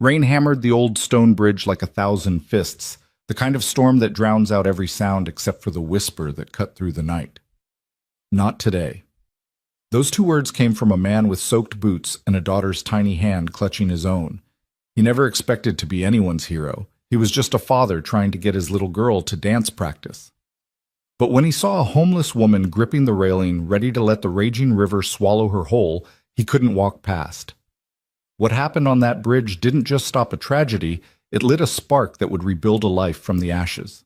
Rain hammered the old stone bridge like 1,000 fists, the kind of storm that drowns out every sound except for the whisper that cut through the night. Not today. Those two words came from a man with soaked boots and a daughter's tiny hand clutching his own. He never expected to be anyone's hero. He was just a father trying to get his little girl to dance practice. But when he saw a homeless woman gripping the railing, ready to let the raging river swallow her whole, he couldn't walk past. What happened on that bridge didn't just stop a tragedy, it lit a spark that would rebuild a life from the ashes.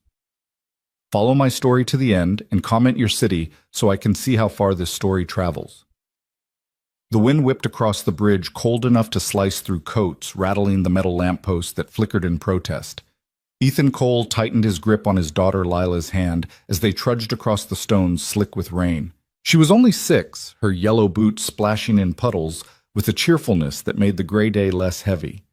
Follow my story to the end and comment your city so I can see how far this story travels. The wind whipped across the bridge, cold enough to slice through coats, rattling the metal lampposts that flickered in protest. Ethan Cole tightened his grip on his daughter Lila's hand as they trudged across the stones slick with rain. She was only 6, her yellow boots splashing in puddles, with a cheerfulness that made the gray day less heavy.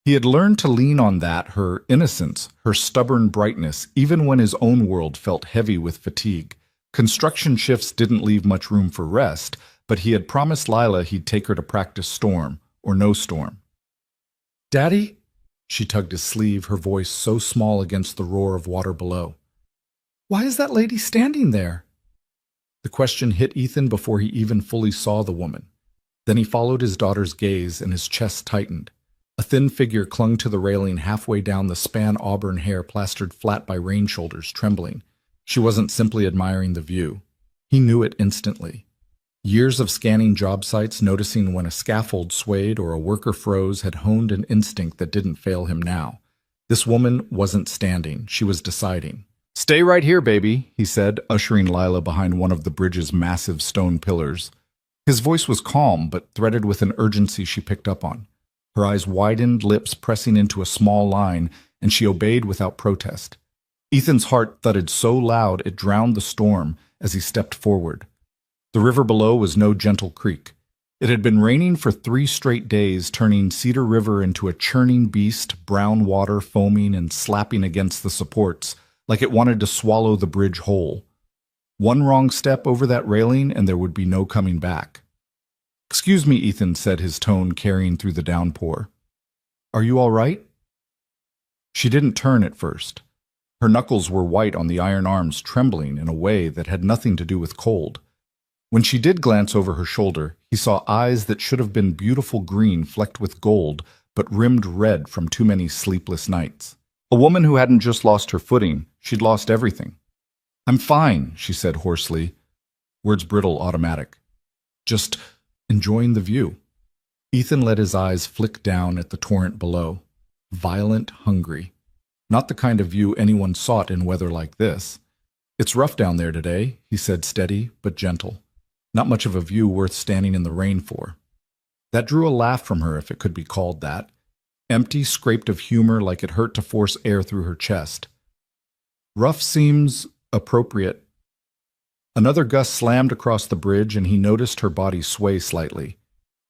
He had learned to lean on that, her innocence, her stubborn brightness, even when his own world felt heavy with fatigue. Construction shifts didn't leave much room for rest, but he had promised Lila he'd take her to practice storm, or no storm. "Daddy?" She tugged his sleeve, her voice so small against the roar of water below. "Why is that lady standing there?" The question hit Ethan before he even fully saw the woman. Then he followed his daughter's gaze and his chest tightened. A thin figure clung to the railing halfway down, the span auburn hair plastered flat by rain shoulders, trembling. She wasn't simply admiring the view. He knew it instantly. Years of scanning job sites, noticing when a scaffold swayed or a worker froze, had honed an instinct that didn't fail him now. This woman wasn't standing, she was deciding. "Stay right here, baby," he said, ushering Lila behind one of the bridge's massive stone pillars. His voice was calm, but threaded with an urgency she picked up on. Her eyes widened, lips pressing into a small line, and she obeyed without protest. Ethan's heart thudded so loud it drowned the storm as he stepped forward. The river below was no gentle creek. It had been raining for 3 straight days, turning Cedar River into a churning beast, brown water foaming and slapping against the supports, like it wanted to swallow the bridge whole. One wrong step over that railing and there would be no coming back. "Excuse me," Ethan said, his tone carrying through the downpour. "Are you all right?" She didn't turn at first. Her knuckles were white on the iron arms, trembling in a way that had nothing to do with cold. When she did glance over her shoulder, he saw eyes that should have been beautiful green flecked with gold, but rimmed red from too many sleepless nights. A woman who hadn't just lost her footing, she'd lost everything. "I'm fine," she said hoarsely, words brittle, automatic. "Just enjoying the view." Ethan let his eyes flick down at the torrent below. Violent, hungry. Not the kind of view anyone sought in weather like this. "It's rough down there today," he said, steady but gentle. "Not much of a view worth standing in the rain for." That drew a laugh from her, if it could be called that. Empty, scraped of humor, like it hurt to force air through her chest. "Rough seems appropriate." Another gust slammed across the bridge, and he noticed her body sway slightly.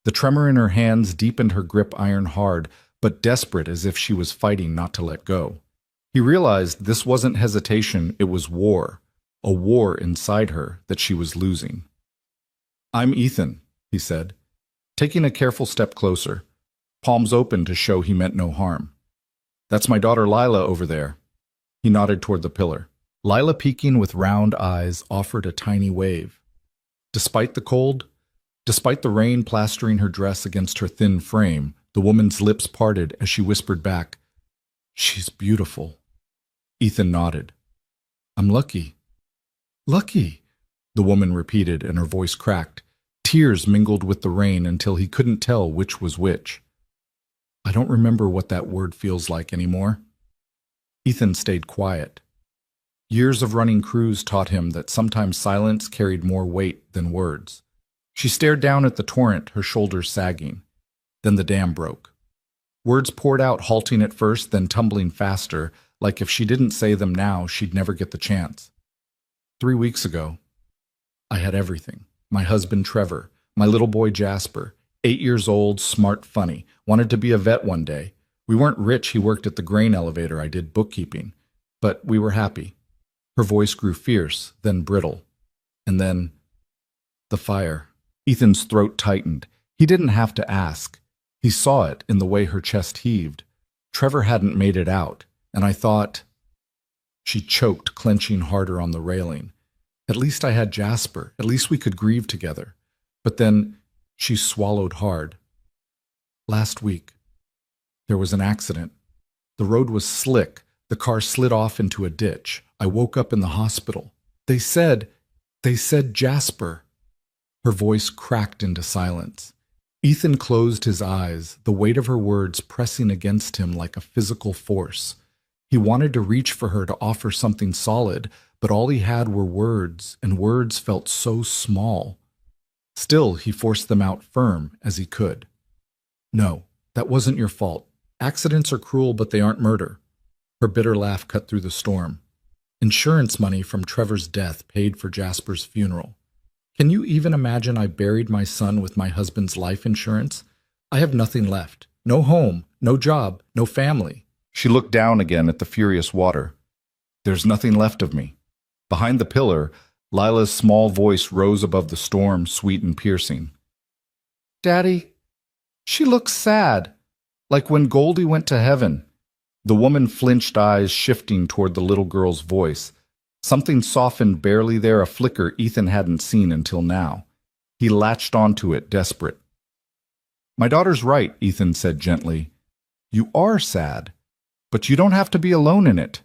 The tremor in her hands deepened her grip iron hard, but desperate, as if she was fighting not to let go. He realized this wasn't hesitation, it was war. A war inside her that she was losing. "I'm Ethan," he said, taking a careful step closer, palms open to show he meant no harm. "That's my daughter Lila over there." He nodded toward the pillar. Lila, peeking with round eyes, offered a tiny wave. Despite the cold, despite the rain plastering her dress against her thin frame, the woman's lips parted as she whispered back, "She's beautiful." Ethan nodded. "I'm lucky." "Lucky," the woman repeated, and her voice cracked. Tears mingled with the rain until he couldn't tell which was which. "I don't remember what that word feels like anymore." Ethan stayed quiet. Years of running crews taught him that sometimes silence carried more weight than words. She stared down at the torrent, her shoulders sagging. Then the dam broke. Words poured out, halting at first, then tumbling faster, like if she didn't say them now, she'd never get the chance. 3 weeks ago, I had everything. My husband Trevor, my little boy Jasper, 8 years old, smart, funny, wanted to be a vet one day. We weren't rich, he worked at the grain elevator, I did bookkeeping. But we were happy. Her voice grew fierce, then brittle. And then, the fire. Ethan's throat tightened. He didn't have to ask. He saw it in the way her chest heaved. Trevor hadn't made it out, and I thought... She choked, clenching harder on the railing. At least I had Jasper. At least we could grieve together. But then she swallowed hard. Last week, there was an accident. The road was slick. The car slid off into a ditch. I woke up in the hospital. They said Jasper. Her voice cracked into silence. Ethan closed his eyes, the weight of her words pressing against him like a physical force. He wanted to reach for her to offer something solid, but all he had were words, and words felt so small. Still, he forced them out firm as he could. No, that wasn't your fault. Accidents are cruel, but they aren't murder. Her bitter laugh cut through the storm. Insurance money from Trevor's death paid for Jasper's funeral. Can you even imagine I buried my son with my husband's life insurance? I have nothing left. No home, no job, no family. She looked down again at the furious water. There's nothing left of me. Behind the pillar, Lila's small voice rose above the storm, sweet and piercing. Daddy, she looks sad, like when Goldie went to heaven. The woman flinched, eyes shifting toward the little girl's voice. Something softened barely there, a flicker Ethan hadn't seen until now. He latched onto it, desperate. My daughter's right, Ethan said gently. You are sad, but you don't have to be alone in it.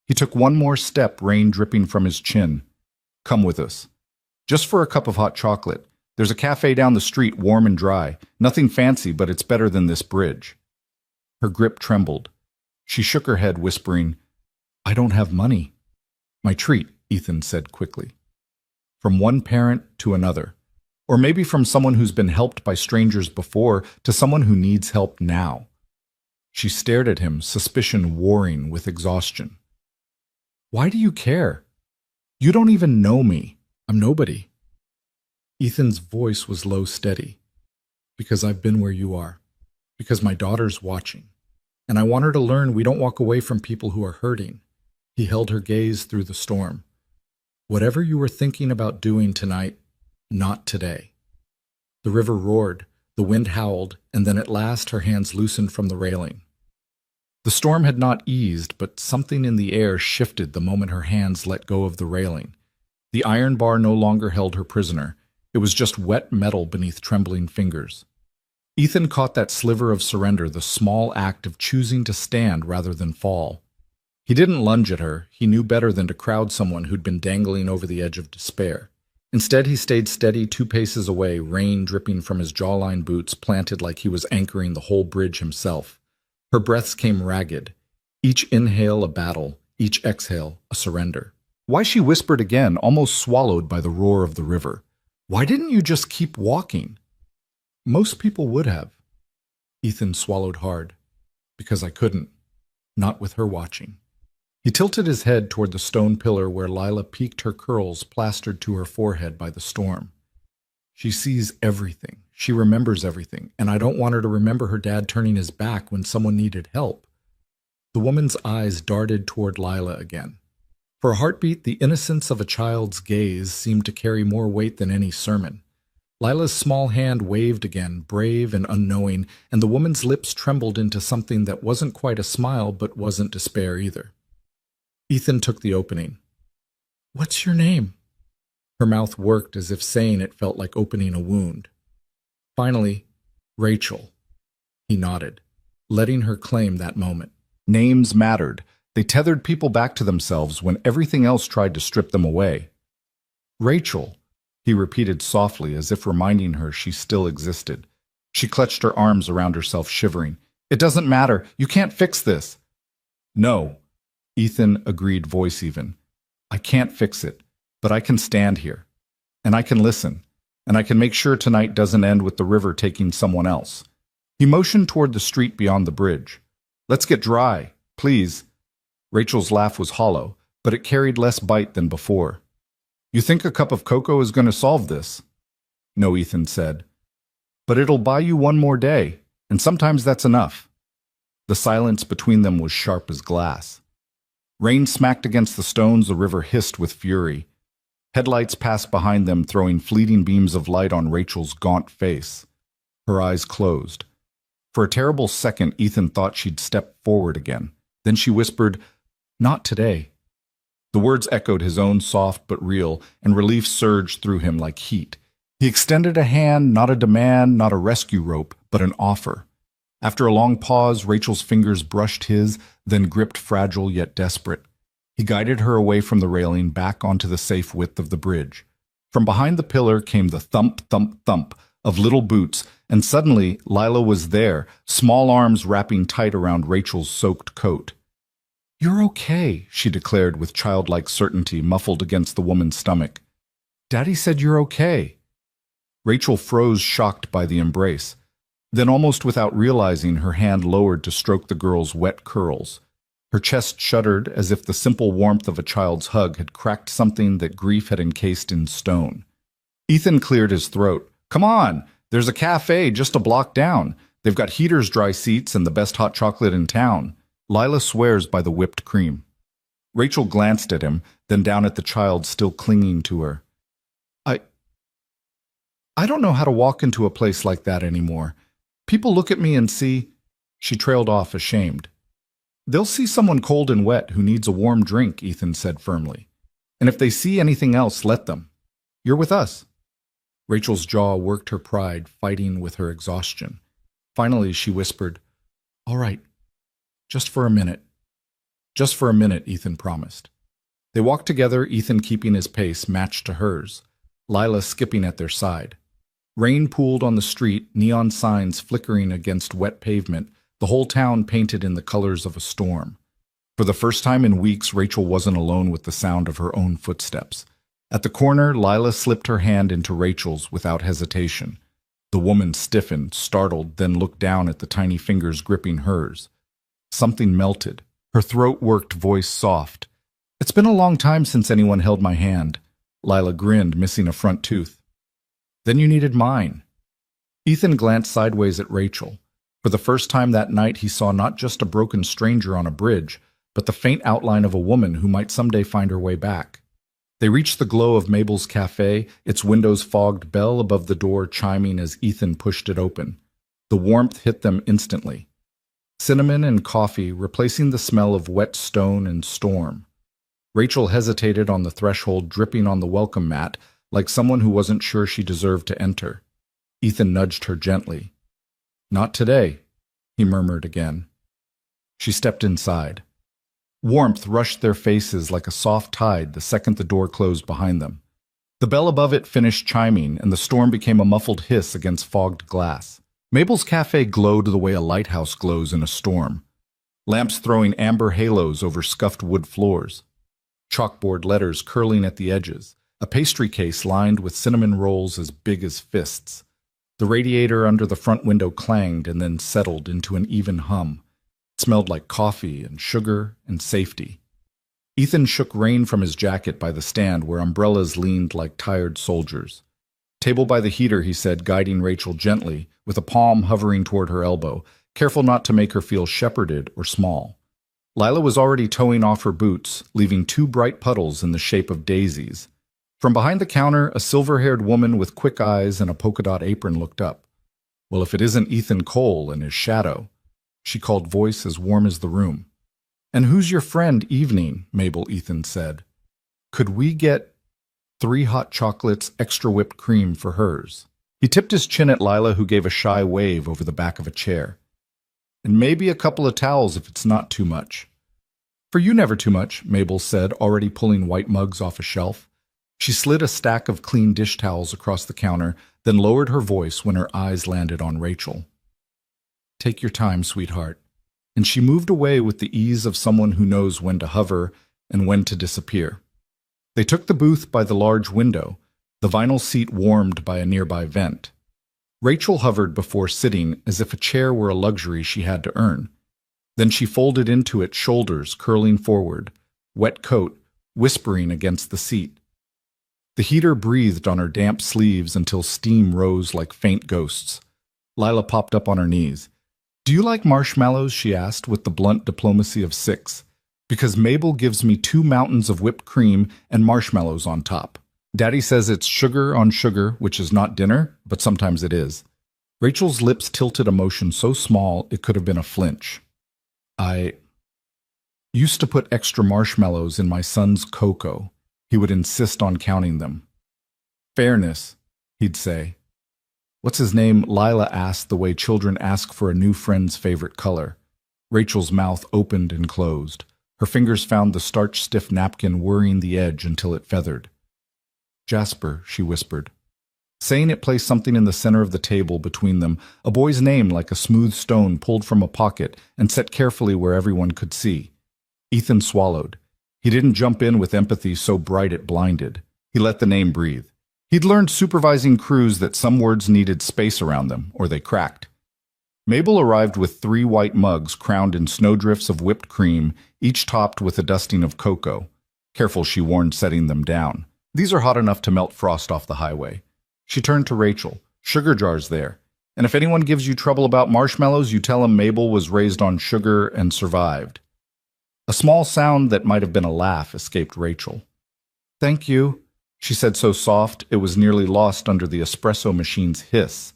He took one more step, rain dripping from his chin. Come with us. Just for a cup of hot chocolate. There's a cafe down the street, warm and dry. Nothing fancy, but it's better than this bridge. Her grip trembled. She shook her head, whispering, I don't have money. My treat, Ethan said quickly. From one parent to another. Or maybe from someone who's been helped by strangers before to someone who needs help now. She stared at him, suspicion warring with exhaustion. Why do you care? You don't even know me. I'm nobody. Ethan's voice was low, steady. Because I've been where you are. Because my daughter's watching. And I want her to learn we don't walk away from people who are hurting. He held her gaze through the storm. Whatever you were thinking about doing tonight, not today. The river roared, the wind howled, and then at last her hands loosened from the railing. The storm had not eased, but something in the air shifted the moment her hands let go of the railing. The iron bar no longer held her prisoner. It was just wet metal beneath trembling fingers. Ethan caught that sliver of surrender, the small act of choosing to stand rather than fall. He didn't lunge at her. He knew better than to crowd someone who'd been dangling over the edge of despair. Instead, he stayed steady 2 paces away, rain dripping from his jawline boots, planted like he was anchoring the whole bridge himself. Her breaths came ragged. Each inhale a battle, each exhale a surrender. Why, she whispered again, almost swallowed by the roar of the river. Why didn't you just keep walking? Most people would have. Ethan swallowed hard. Because I couldn't. Not with her watching. He tilted his head toward the stone pillar where Lila peeked her curls plastered to her forehead by the storm. She sees everything. She remembers everything, and I don't want her to remember her dad turning his back when someone needed help. The woman's eyes darted toward Lila again. For a heartbeat, the innocence of a child's gaze seemed to carry more weight than any sermon. Lila's small hand waved again, brave and unknowing, and the woman's lips trembled into something that wasn't quite a smile but wasn't despair either. Ethan took the opening. What's your name? Her mouth worked as if saying it felt like opening a wound. Finally, Rachel. He nodded, letting her claim that moment. Names mattered. They tethered people back to themselves when everything else tried to strip them away. Rachel, he repeated softly as if reminding her she still existed. She clutched her arms around herself, shivering. It doesn't matter. You can't fix this. No, Ethan agreed, voice even. I can't fix it, but I can stand here. And I can listen. And I can make sure tonight doesn't end with the river taking someone else. He motioned toward the street beyond the bridge. Let's get dry, please. Rachel's laugh was hollow, but it carried less bite than before. You think a cup of cocoa is going to solve this? No, Ethan said. But it'll buy you one more day, and sometimes that's enough. The silence between them was sharp as glass. Rain smacked against the stones, the river hissed with fury. Headlights passed behind them, throwing fleeting beams of light on Rachel's gaunt face. Her eyes closed. For a terrible second, Ethan thought she'd step forward again. Then she whispered, "Not today." The words echoed his own soft but real, and relief surged through him like heat. He extended a hand, not a demand, not a rescue rope, but an offer. After a long pause, Rachel's fingers brushed his, then gripped fragile yet desperate. He guided her away from the railing back onto the safe width of the bridge. From behind the pillar came the thump, thump, thump of little boots, and suddenly Lila was there, small arms wrapping tight around Rachel's soaked coat. "You're okay," she declared with childlike certainty muffled against the woman's stomach. "Daddy said you're okay." Rachel froze, shocked by the embrace. Then, almost without realizing, her hand lowered to stroke the girl's wet curls. Her chest shuddered as if the simple warmth of a child's hug had cracked something that grief had encased in stone. Ethan cleared his throat. "Come on! There's a cafe just a block down. They've got heaters, dry seats, and the best hot chocolate in town. Lila swears by the whipped cream." Rachel glanced at him, then down at the child still clinging to her. I don't know how to walk into a place like that anymore. People look at me and see—" She trailed off, ashamed. "They'll see someone cold and wet who needs a warm drink," Ethan said firmly. "And if they see anything else, let them. You're with us." Rachel's jaw worked her pride, fighting with her exhaustion. Finally, she whispered, "All right, just for a minute." "Just for a minute," Ethan promised. They walked together, Ethan keeping his pace matched to hers, Lila skipping at their side. Rain pooled on the street, neon signs flickering against wet pavement, the whole town painted in the colors of a storm. For the first time in weeks, Rachel wasn't alone with the sound of her own footsteps. At the corner, Lila slipped her hand into Rachel's without hesitation. The woman stiffened, startled, then looked down at the tiny fingers gripping hers. Something melted. Her throat worked, voice soft. "It's been a long time since anyone held my hand." Lila grinned, missing a front tooth. "Then you needed mine." Ethan glanced sideways at Rachel. For the first time that night, he saw not just a broken stranger on a bridge, but the faint outline of a woman who might someday find her way back. They reached the glow of Mabel's cafe, its windows fogged, bell above the door chiming as Ethan pushed it open. The warmth hit them instantly. Cinnamon and coffee, replacing the smell of wet stone and storm. Rachel hesitated on the threshold, dripping on the welcome mat, like someone who wasn't sure she deserved to enter. Ethan nudged her gently. "Not today," he murmured again. She stepped inside. Warmth rushed their faces like a soft tide the second the door closed behind them. The bell above it finished chiming, and the storm became a muffled hiss against fogged glass. Mabel's cafe glowed the way a lighthouse glows in a storm. Lamps throwing amber halos over scuffed wood floors. Chalkboard letters curling at the edges. A pastry case lined with cinnamon rolls as big as fists. The radiator under the front window clanged and then settled into an even hum. It smelled like coffee and sugar and safety. Ethan shook rain from his jacket by the stand where umbrellas leaned like tired soldiers. "Table by the heater," he said, guiding Rachel gently, with a palm hovering toward her elbow, careful not to make her feel shepherded or small. Lila was already toeing off her boots, leaving 2 bright puddles in the shape of daisies. From behind the counter, a silver-haired woman with quick eyes and a polka-dot apron looked up. "Well, if it isn't Ethan Cole and his shadow," she called, voice as warm as the room. "And who's your friend, Evening?" Mabel, Ethan said. "Could we get 3 hot chocolates, extra whipped cream for hers?" He tipped his chin at Lila, who gave a shy wave over the back of a chair. "And maybe a couple of towels if it's not too much." "For you never too much," Mabel said, already pulling white mugs off a shelf. She slid a stack of clean dish towels across the counter, then lowered her voice when her eyes landed on Rachel. "Take your time, sweetheart." And she moved away with the ease of someone who knows when to hover and when to disappear. They took the booth by the large window, the vinyl seat warmed by a nearby vent. Rachel hovered before sitting as if a chair were a luxury she had to earn. Then she folded into it, shoulders curling forward, wet coat whispering against the seat. The heater breathed on her damp sleeves until steam rose like faint ghosts. Lila popped up on her knees. "Do you like marshmallows?" she asked with the blunt diplomacy of 6. "Because Mabel gives me 2 mountains of whipped cream and marshmallows on top. Daddy says it's sugar on sugar, which is not dinner, but sometimes it is." Rachel's lips tilted a motion so small it could have been a flinch. I used to put extra marshmallows in my son's cocoa. He would insist on counting them. Fairness, he'd say. What's his name? Lila asked the way children ask for a new friend's favorite color. Rachel's mouth opened and closed. Her fingers found the starch-stiff napkin worrying the edge until it feathered. Jasper, she whispered. Saying it placed something in the center of the table between them, a boy's name like a smooth stone pulled from a pocket and set carefully where everyone could see. Ethan swallowed. He didn't jump in with empathy so bright it blinded. He let the name breathe. He'd learned supervising crews that some words needed space around them, or they cracked. Mabel arrived with 3 white mugs crowned in snowdrifts of whipped cream, each topped with a dusting of cocoa. Careful, she warned, setting them down. These are hot enough to melt frost off the highway. She turned to Rachel. Sugar jars there. And if anyone gives you trouble about marshmallows, you tell them Mabel was raised on sugar and survived. A small sound that might have been a laugh escaped Rachel. Thank you, she said so soft it was nearly lost under the espresso machine's hiss.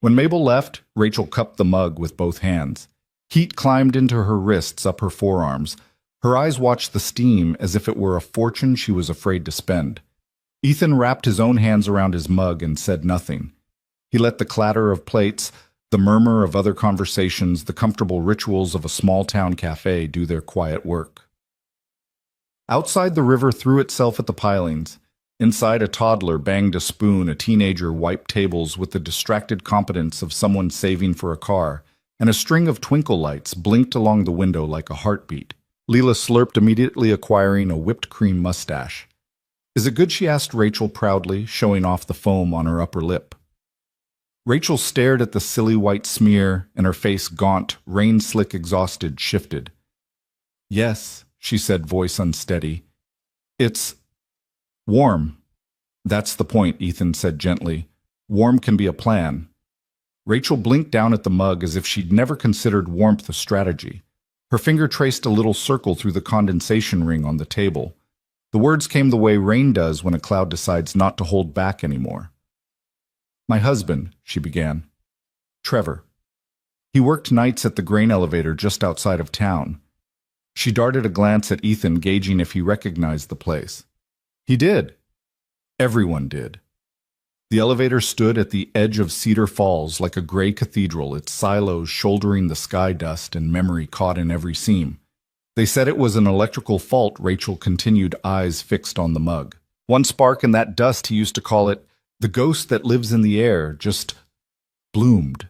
When Mabel left, Rachel cupped the mug with both hands. Heat climbed into her wrists up her forearms. Her eyes watched the steam as if it were a fortune she was afraid to spend. Ethan wrapped his own hands around his mug and said nothing. He let the clatter of plates, the murmur of other conversations, the comfortable rituals of a small-town cafe do their quiet work. Outside, the river threw itself at the pilings. Inside, a toddler banged a spoon, a teenager wiped tables with the distracted competence of someone saving for a car, and a string of twinkle lights blinked along the window like a heartbeat. Leela slurped, immediately acquiring a whipped cream mustache. Is it good? She asked Rachel proudly, showing off the foam on her upper lip. Rachel stared at the silly white smear, and her face, gaunt, rain-slick exhausted, shifted. Yes, she said, voice unsteady. It's warm. That's the point, Ethan said gently. Warm can be a plan. Rachel blinked down at the mug as if she'd never considered warmth a strategy. Her finger traced a little circle through the condensation ring on the table. The words came the way rain does when a cloud decides not to hold back anymore. My husband, she began. Trevor. He worked nights at the grain elevator just outside of town. She darted a glance at Ethan, gauging if he recognized the place. He did. Everyone did. The elevator stood at the edge of Cedar Falls like a gray cathedral, its silos shouldering the sky dust and memory caught in every seam. They said it was an electrical fault, Rachel continued, eyes fixed on the mug. One spark in that dust, he used to call it, the ghost that lives in the air, just bloomed.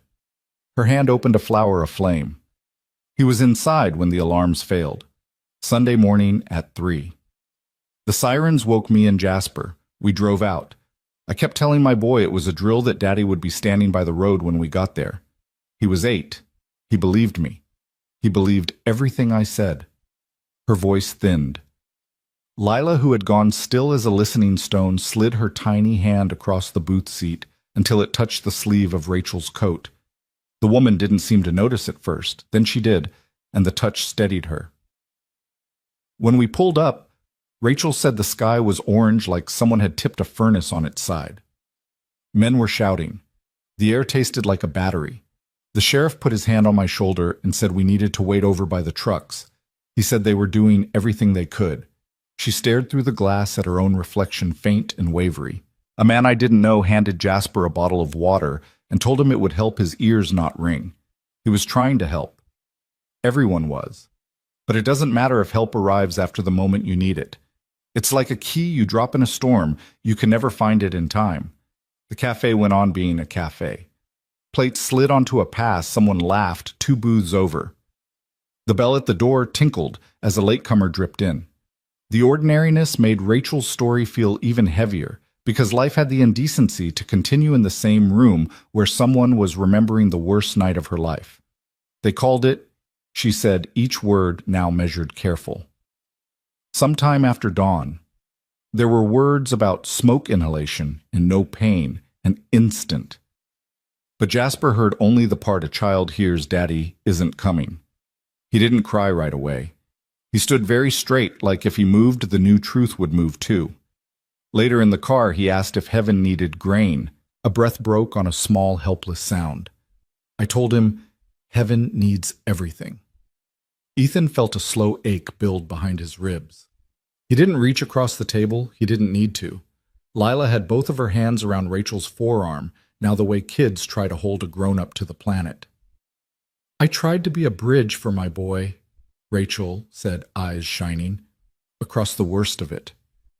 Her hand opened a flower aflame. He was inside when the alarms failed. Sunday morning at 3. The sirens woke me and Jasper. We drove out. I kept telling my boy it was a drill that Daddy would be standing by the road when we got there. He was 8. He believed me. He believed everything I said. Her voice thinned. Lila, who had gone still as a listening stone, slid her tiny hand across the booth seat until it touched the sleeve of Rachel's coat. The woman didn't seem to notice at first. Then she did, and the touch steadied her. When we pulled up, Rachel said the sky was orange like someone had tipped a furnace on its side. Men were shouting. The air tasted like a battery. The sheriff put his hand on my shoulder and said we needed to wait over by the trucks. He said they were doing everything they could. She stared through the glass at her own reflection, faint and wavery. A man I didn't know handed Jasper a bottle of water and told him it would help his ears not ring. He was trying to help. Everyone was. But it doesn't matter if help arrives after the moment you need it. It's like a key you drop in a storm. You can never find it in time. The cafe went on being a cafe. Plates slid onto a pass. Someone laughed 2 booths over. The bell at the door tinkled as a latecomer dripped in. The ordinariness made Rachel's story feel even heavier, because life had the indecency to continue in the same room where someone was remembering the worst night of her life. They called it, she said, each word now measured careful. Sometime after dawn. There were words about smoke inhalation and no pain, and instant. But Jasper heard only the part a child hears Daddy isn't coming. He didn't cry right away. He stood very straight, like if he moved, the new truth would move too. Later in the car, he asked if heaven needed grain. A breath broke on a small, helpless sound. I told him, heaven needs everything. Ethan felt a slow ache build behind his ribs. He didn't reach across the table. He didn't need to. Lila had both of her hands around Rachel's forearm, now the way kids try to hold a grown-up to the planet. I tried to be a bridge for my boy, Rachel said, eyes shining, across the worst of it.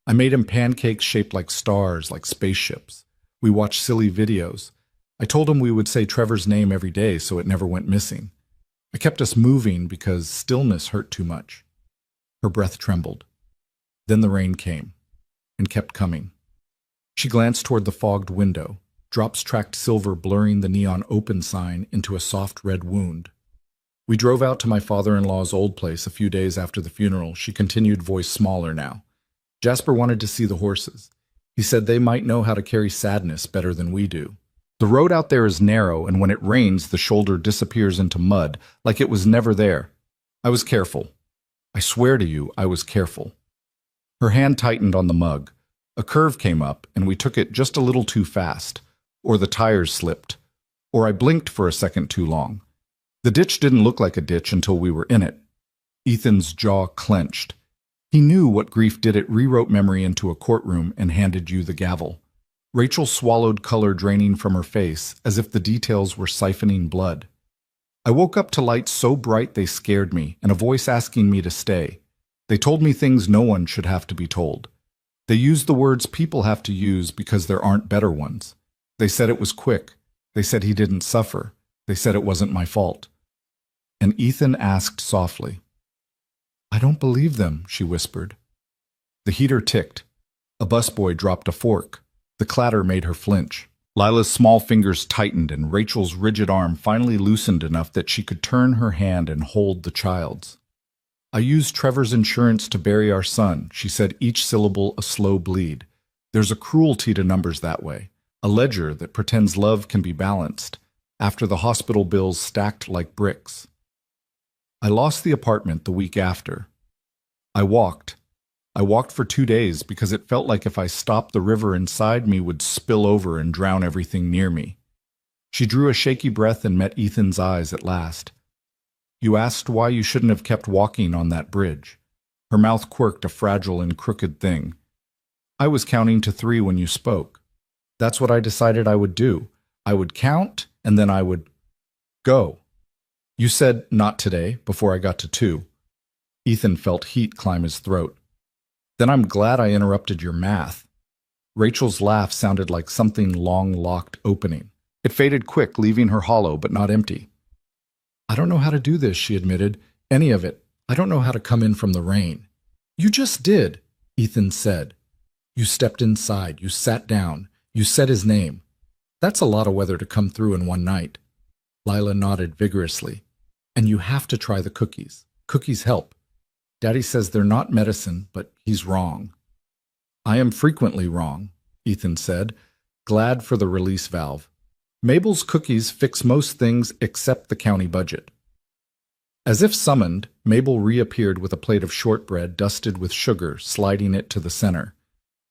I made him pancakes shaped like stars, like spaceships. We watched silly videos. I told him we would say Trevor's name every day so it never went missing. I kept us moving because stillness hurt too much. Her breath trembled. Then the rain came, and kept coming. She glanced toward the fogged window. Drops tracked silver blurring the neon open sign into a soft red wound. We drove out to my father-in-law's old place a few days after the funeral. She continued, voice smaller now. Jasper wanted to see the horses. He said they might know how to carry sadness better than we do. The road out there is narrow, and when it rains, the shoulder disappears into mud, like it was never there. I was careful. I swear to you, I was careful. Her hand tightened on the mug. A curve came up, and we took it just a little too fast. Or the tires slipped. Or I blinked for a second too long. The ditch didn't look like a ditch until we were in it. Ethan's jaw clenched. He knew what grief did. It rewrote memory into a courtroom and handed you the gavel. Rachel swallowed color draining from her face, as if the details were siphoning blood. I woke up to lights so bright they scared me, and a voice asking me to stay. They told me things no one should have to be told. They used the words people have to use because there aren't better ones. They said it was quick. They said he didn't suffer. They said it wasn't my fault. And Ethan asked softly. I don't believe them, she whispered. The heater ticked. A busboy dropped a fork. The clatter made her flinch. Lila's small fingers tightened and Rachel's rigid arm finally loosened enough that she could turn her hand and hold the child's. I used Trevor's insurance to bury our son, she said, each syllable a slow bleed. There's a cruelty to numbers that way. A ledger that pretends love can be balanced, after the hospital bills stacked like bricks. I lost the apartment the week after. I walked. I walked for 2 days because it felt like if I stopped, the river inside me would spill over and drown everything near me. She drew a shaky breath and met Ethan's eyes at last. You asked why you shouldn't have kept walking on that bridge. Her mouth quirked, a fragile and crooked thing. I was counting to 3 when you spoke. That's what I decided I would do. I would count, and then I would go. You said, not today, before I got to 2. Ethan felt heat climb his throat. Then I'm glad I interrupted your math. Rachel's laugh sounded like something long-locked opening. It faded quick, leaving her hollow but not empty. I don't know how to do this, she admitted. Any of it. I don't know how to come in from the rain. You just did, Ethan said. You stepped inside. You sat down. You said his name. That's a lot of weather to come through in one night. Lila nodded vigorously. And you have to try the cookies. Cookies help. Daddy says they're not medicine, but he's wrong. I am frequently wrong, Ethan said, glad for the release valve. Mabel's cookies fix most things except the county budget. As if summoned, Mabel reappeared with a plate of shortbread dusted with sugar, sliding it to the center.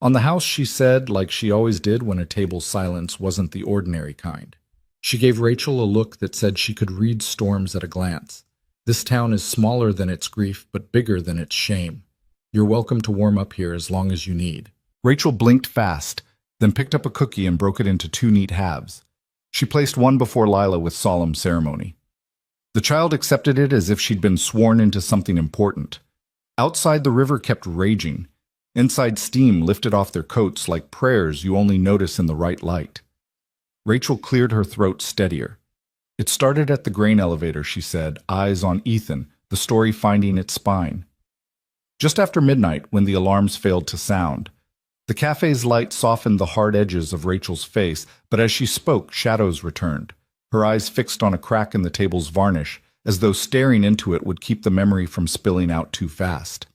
On the house, she said, like she always did when a table's silence wasn't the ordinary kind. She gave Rachel a look that said she could read storms at a glance. This town is smaller than its grief, but bigger than its shame. You're welcome to warm up here as long as you need. Rachel blinked fast, then picked up a cookie and broke it into 2 neat halves. She placed one before Lila with solemn ceremony. The child accepted it as if she'd been sworn into something important. Outside, the river kept raging. Inside, steam lifted off their coats like prayers you only notice in the right light. Rachel cleared her throat steadier. It started at the grain elevator, she said, eyes on Ethan, the story finding its spine. Just after midnight, when the alarms failed to sound, the cafe's light softened the hard edges of Rachel's face, but as she spoke, shadows returned, her eyes fixed on a crack in the table's varnish, as though staring into it would keep the memory from spilling out too fast.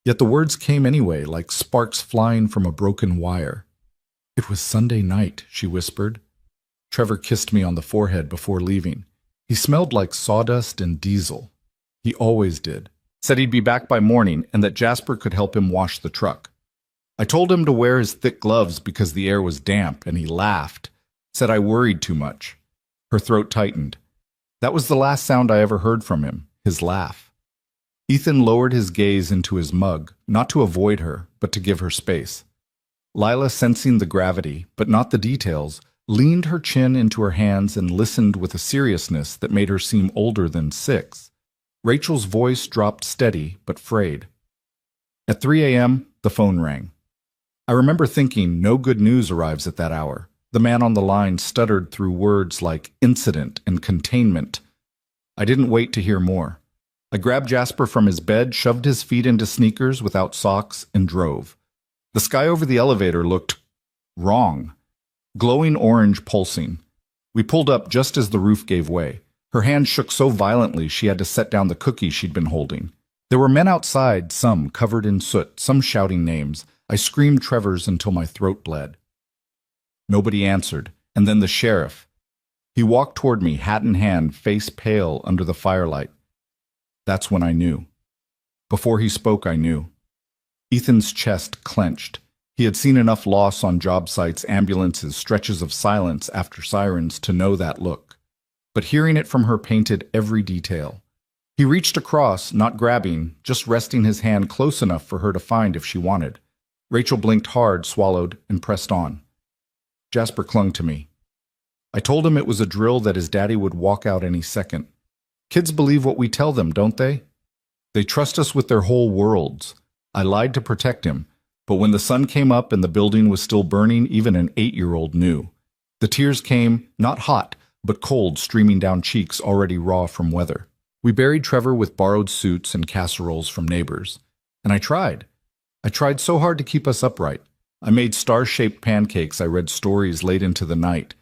Yet the words came anyway, like sparks flying from a broken wire. It was Sunday night, she whispered. Trevor kissed me on the forehead before leaving. He smelled like sawdust and diesel. He always did. Said he'd be back by morning and that Jasper could help him wash the truck. I told him to wear his thick gloves because the air was damp, and he laughed, Said I worried too much. Her throat tightened. That was the last sound I ever heard from him, his laugh. Ethan lowered his gaze into his mug, not to avoid her, but to give her space. Lila, sensing the gravity, but not the details, leaned her chin into her hands and listened with a seriousness that made her seem older than 6. Rachel's voice dropped steady, but frayed. At 3 a.m., the phone rang. I remember thinking no good news arrives at that hour. The man on the line stuttered through words like incident and containment. I didn't wait to hear more. I grabbed Jasper from his bed, shoved his feet into sneakers without socks, and drove. The sky over the elevator looked wrong. Glowing orange pulsing. We pulled up just as the roof gave way. Her hand shook so violently she had to set down the cookie she'd been holding. There were men outside, some covered in soot, some shouting names. I screamed Trevor's until my throat bled. Nobody answered, and then the sheriff. He walked toward me, hat in hand, face pale under the firelight. That's when I knew. Before he spoke, I knew. Ethan's chest clenched. He had seen enough loss on job sites, ambulances, stretches of silence after sirens to know that look. But hearing it from her painted every detail. He reached across, not grabbing, just resting his hand close enough for her to find if she wanted. Rachel blinked hard, swallowed, and pressed on. Jasper clung to me. I told him it was a drill that his daddy would walk out any second. Kids believe what we tell them, don't they? They trust us with their whole worlds. I lied to protect him, but when the sun came up and the building was still burning, even an 8-year-old knew. The tears came, not hot, but cold, streaming down cheeks already raw from weather. We buried Trevor with borrowed suits and casseroles from neighbors. And I tried. I tried so hard to keep us upright. I made star-shaped pancakes. I read stories late into the night.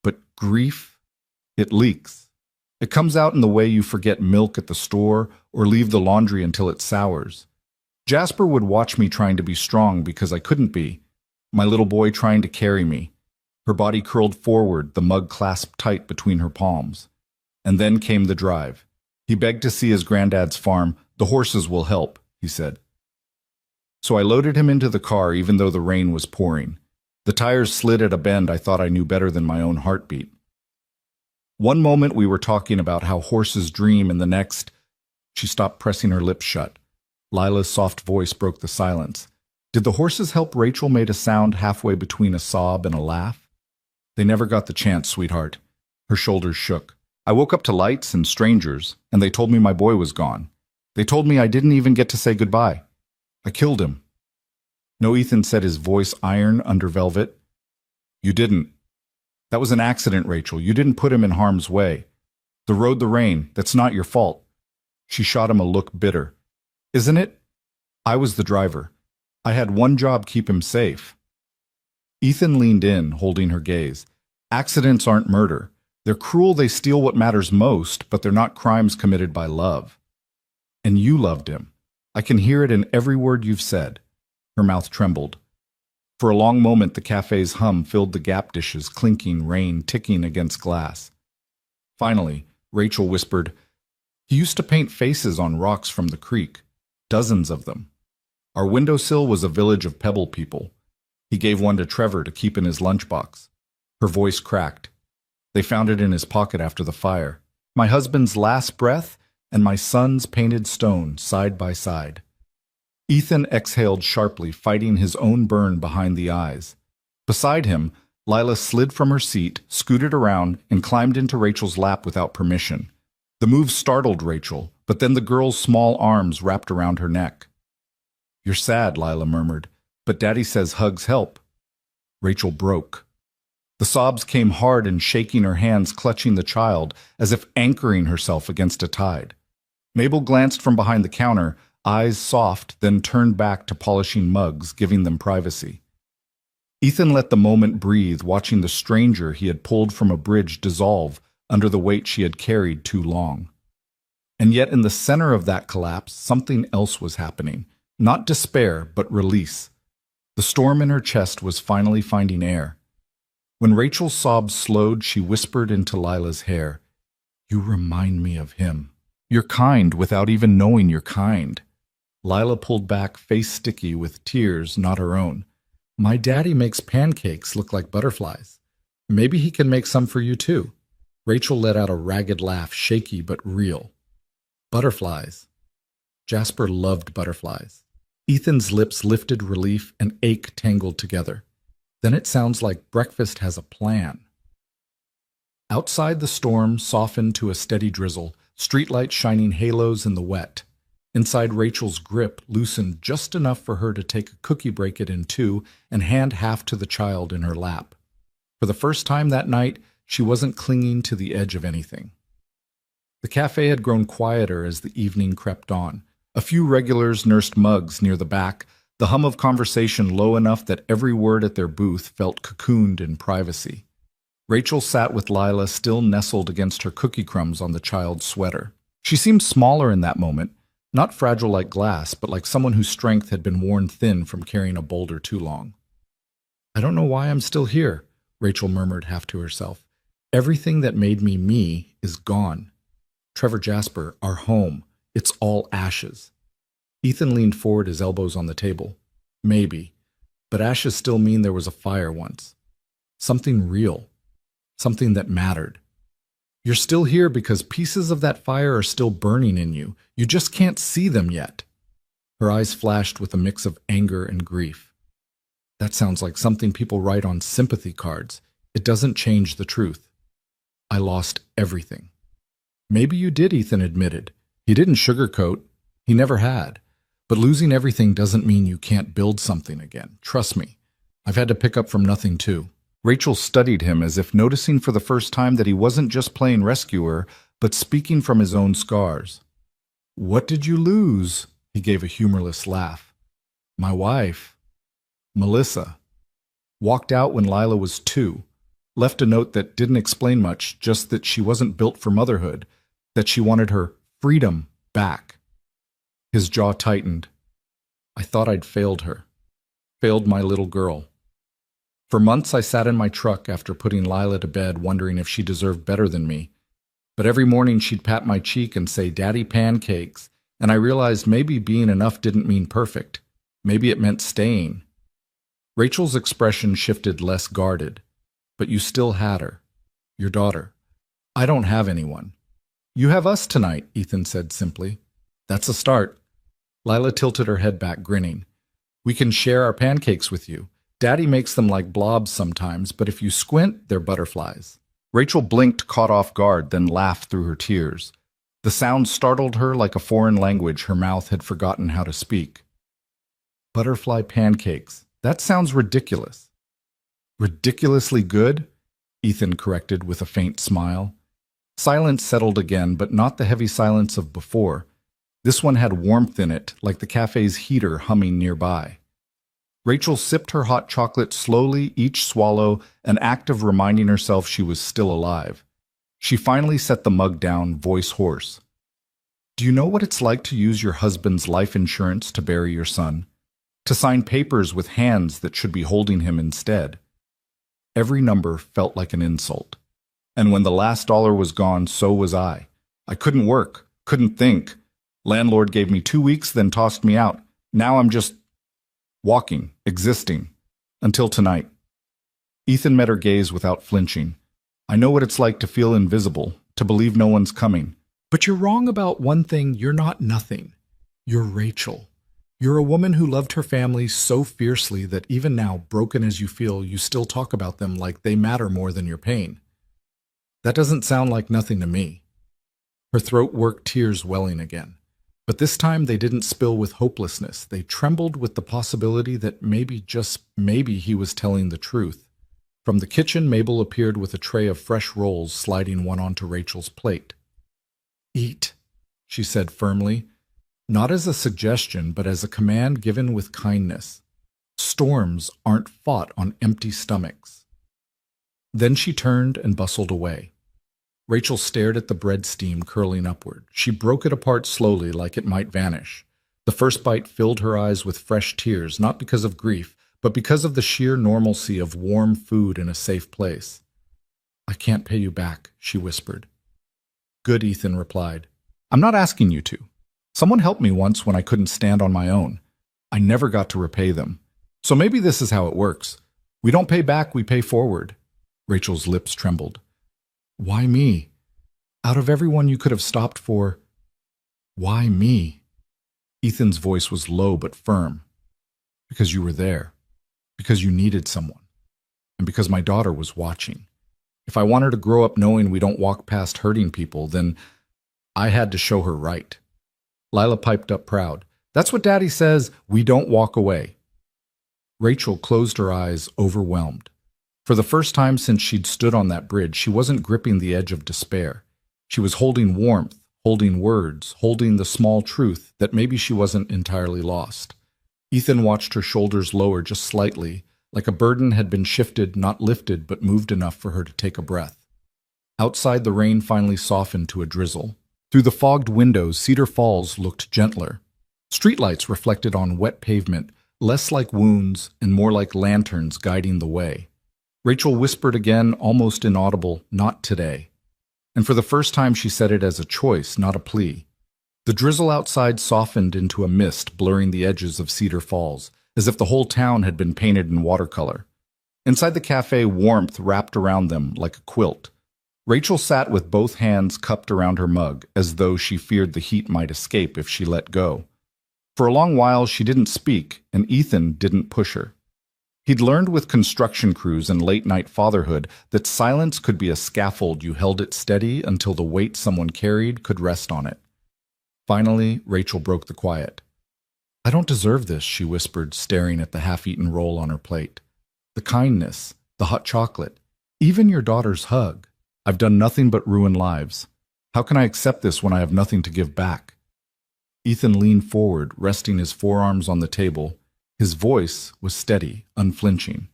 But grief, it leaks. It comes out in the way you forget milk at the store or leave the laundry until it sours. Jasper would watch me trying to be strong because I couldn't be. My little boy trying to carry me. Her body curled forward, the mug clasped tight between her palms. And then came the drive. He begged to see his granddad's farm. The horses will help, he said. So I loaded him into the car even though the rain was pouring. The tires slid at a bend I thought I knew better than my own heartbeat. One moment we were talking about how horses dream, and the next, she stopped pressing her lips shut. Lila's soft voice broke the silence. Did the horses help? Rachel made a sound halfway between a sob and a laugh. They never got the chance, sweetheart. Her shoulders shook. I woke up to lights and strangers, and they told me my boy was gone. They told me I didn't even get to say goodbye. I killed him. No, Ethan said, his voice iron under velvet. You didn't. That was an accident, Rachel. You didn't put him in harm's way. The road, the rain, that's not your fault. She shot him a look bitter. Isn't it? I was the driver. I had one job, keep him safe. Ethan leaned in, holding her gaze. Accidents aren't murder. They're cruel, they steal what matters most, but they're not crimes committed by love. And you loved him. I can hear it in every word you've said. Her mouth trembled. For a long moment, the cafe's hum filled the gap dishes, clinking, rain ticking against glass. Finally, Rachel whispered, He used to paint faces on rocks from the creek. Dozens of them. Our windowsill was a village of pebble people. He gave one to Trevor to keep in his lunchbox. Her voice cracked. They found it in his pocket after the fire. My husband's last breath and my son's painted stone side by side. Ethan exhaled sharply, fighting his own burn behind the eyes. Beside him, Lila slid from her seat, scooted around, and climbed into Rachel's lap without permission. The move startled Rachel, but then the girl's small arms wrapped around her neck. You're sad, Lila murmured, but Daddy says hugs help. Rachel broke. The sobs came hard and shaking, her hands clutching the child, as if anchoring herself against a tide. Mabel glanced from behind the counter, eyes soft, then turned back to polishing mugs, giving them privacy. Ethan let the moment breathe, watching the stranger he had pulled from a bridge dissolve under the weight she had carried too long. And yet in the center of that collapse, something else was happening. Not despair, but release. The storm in her chest was finally finding air. When Rachel's sobs slowed, she whispered into Lila's hair, You remind me of him. You're kind without even knowing you're kind. Lila pulled back, face sticky with tears not her own. My daddy makes pancakes look like butterflies. Maybe he can make some for you too. Rachel let out a ragged laugh, shaky but real. Butterflies. Jasper loved butterflies. Ethan's lips lifted relief and ache tangled together. Then it sounds like breakfast has a plan. Outside, the storm softened to a steady drizzle, streetlights shining halos in the wet. Inside, Rachel's grip loosened just enough for her to take a cookie, break it in two, and hand half to the child in her lap. For the first time that night, she wasn't clinging to the edge of anything. The cafe had grown quieter as the evening crept on. A few regulars nursed mugs near the back, the hum of conversation low enough that every word at their booth felt cocooned in privacy. Rachel sat with Lila still nestled against her cookie crumbs on the child's sweater. She seemed smaller in that moment, not fragile like glass, but like someone whose strength had been worn thin from carrying a boulder too long. "I don't know why I'm still here," Rachel murmured half to herself. "Everything that made me me is gone. Trevor Jasper, our home, it's all ashes." Ethan leaned forward, his elbows on the table. "Maybe, but ashes still mean there was a fire once. Something real. Something that mattered. You're still here because pieces of that fire are still burning in you. You just can't see them yet." Her eyes flashed with a mix of anger and grief. "That sounds like something people write on sympathy cards. It doesn't change the truth. I lost everything." "Maybe you did," Ethan admitted. He didn't sugarcoat. He never had. But losing everything doesn't mean you can't build something again. Trust me. I've had to pick up from nothing too. Rachel studied him as if noticing for the first time that he wasn't just playing rescuer, but speaking from his own scars. "What did you lose?" He gave a humorless laugh. "My wife, Melissa. Walked out when Lila was 2. Left a note that didn't explain much, just that she wasn't built for motherhood, that she wanted her freedom back." His jaw tightened. "I thought I'd failed her. Failed my little girl. For months I sat in my truck after putting Lila to bed wondering if she deserved better than me. But every morning she'd pat my cheek and say, 'Daddy pancakes,' and I realized maybe being enough didn't mean perfect. Maybe it meant staying." Rachel's expression shifted, less guarded. "But you still had her. Your daughter. I don't have anyone." "You have us tonight," Ethan said simply. "That's a start." Lila tilted her head back, grinning. "We can share our pancakes with you. Daddy makes them like blobs sometimes, but if you squint, they're butterflies." Rachel blinked, caught off guard, then laughed through her tears. The sound startled her like a foreign language her mouth had forgotten how to speak. "Butterfly pancakes. That sounds ridiculous." "Ridiculously good?" Ethan corrected with a faint smile. Silence settled again, but not the heavy silence of before. This one had warmth in it, like the cafe's heater humming nearby. Rachel sipped her hot chocolate slowly, each swallow an act of reminding herself she was still alive. She finally set the mug down, voice hoarse. "Do you know what it's like to use your husband's life insurance to bury your son? To sign papers with hands that should be holding him instead?" Every number felt like an insult. And when the last dollar was gone, so was I. I couldn't work, couldn't think. Landlord gave me 2 weeks, then tossed me out. Now I'm just walking, existing. Until tonight. Ethan met her gaze without flinching. "I know what it's like to feel invisible, to believe no one's coming. But you're wrong about one thing. You're not nothing. You're Rachel. You're a woman who loved her family so fiercely that even now, broken as you feel, you still talk about them like they matter more than your pain. That doesn't sound like nothing to me." Her throat worked, tears welling again. But this time they didn't spill with hopelessness. They trembled with the possibility that maybe, just maybe, he was telling the truth. From the kitchen, Mabel appeared with a tray of fresh rolls, sliding one onto Rachel's plate. "Eat," she said firmly, not as a suggestion, but as a command given with kindness. Storms aren't fought on empty stomachs. Then she turned and bustled away. Rachel stared at the bread steam curling upward. She broke it apart slowly, like it might vanish. The first bite filled her eyes with fresh tears, not because of grief, but because of the sheer normalcy of warm food in a safe place. "I can't pay you back," she whispered. "Good," Ethan replied. "I'm not asking you to. Someone helped me once when I couldn't stand on my own. I never got to repay them. So maybe this is how it works. We don't pay back, we pay forward. Rachel's lips trembled. Why me? Out of everyone you could have stopped for, why me? Ethan's voice was low but firm. Because you were there. Because you needed someone. And because my daughter was watching. If I want her to grow up knowing we don't walk past hurting people, then I had to show her right. Lila piped up proud. That's what Daddy says, we don't walk away. Rachel closed her eyes, overwhelmed. For the first time since she'd stood on that bridge, she wasn't gripping the edge of despair. She was holding warmth, holding words, holding the small truth that maybe she wasn't entirely lost. Ethan watched her shoulders lower just slightly, like a burden had been shifted, not lifted, but moved enough for her to take a breath. Outside, the rain finally softened to a drizzle. Through the fogged windows, Cedar Falls looked gentler. Streetlights reflected on wet pavement, less like wounds and more like lanterns guiding the way. Rachel whispered again, almost inaudible, "Not today." And for the first time she said it as a choice, not a plea. The drizzle outside softened into a mist, blurring the edges of Cedar Falls, as if the whole town had been painted in watercolor. Inside the cafe, warmth wrapped around them like a quilt. Rachel sat with both hands cupped around her mug, as though she feared the heat might escape if she let go. For a long while she didn't speak, and Ethan didn't push her. He'd learned with construction crews and late-night fatherhood that silence could be a scaffold you held it steady until the weight someone carried could rest on it. Finally, Rachel broke the quiet. "I don't deserve this," she whispered, staring at the half-eaten roll on her plate. "The kindness, the hot chocolate, even your daughter's hug. I've done nothing but ruin lives. How can I accept this when I have nothing to give back?" Ethan leaned forward, resting his forearms on the table. His voice was steady, unflinching.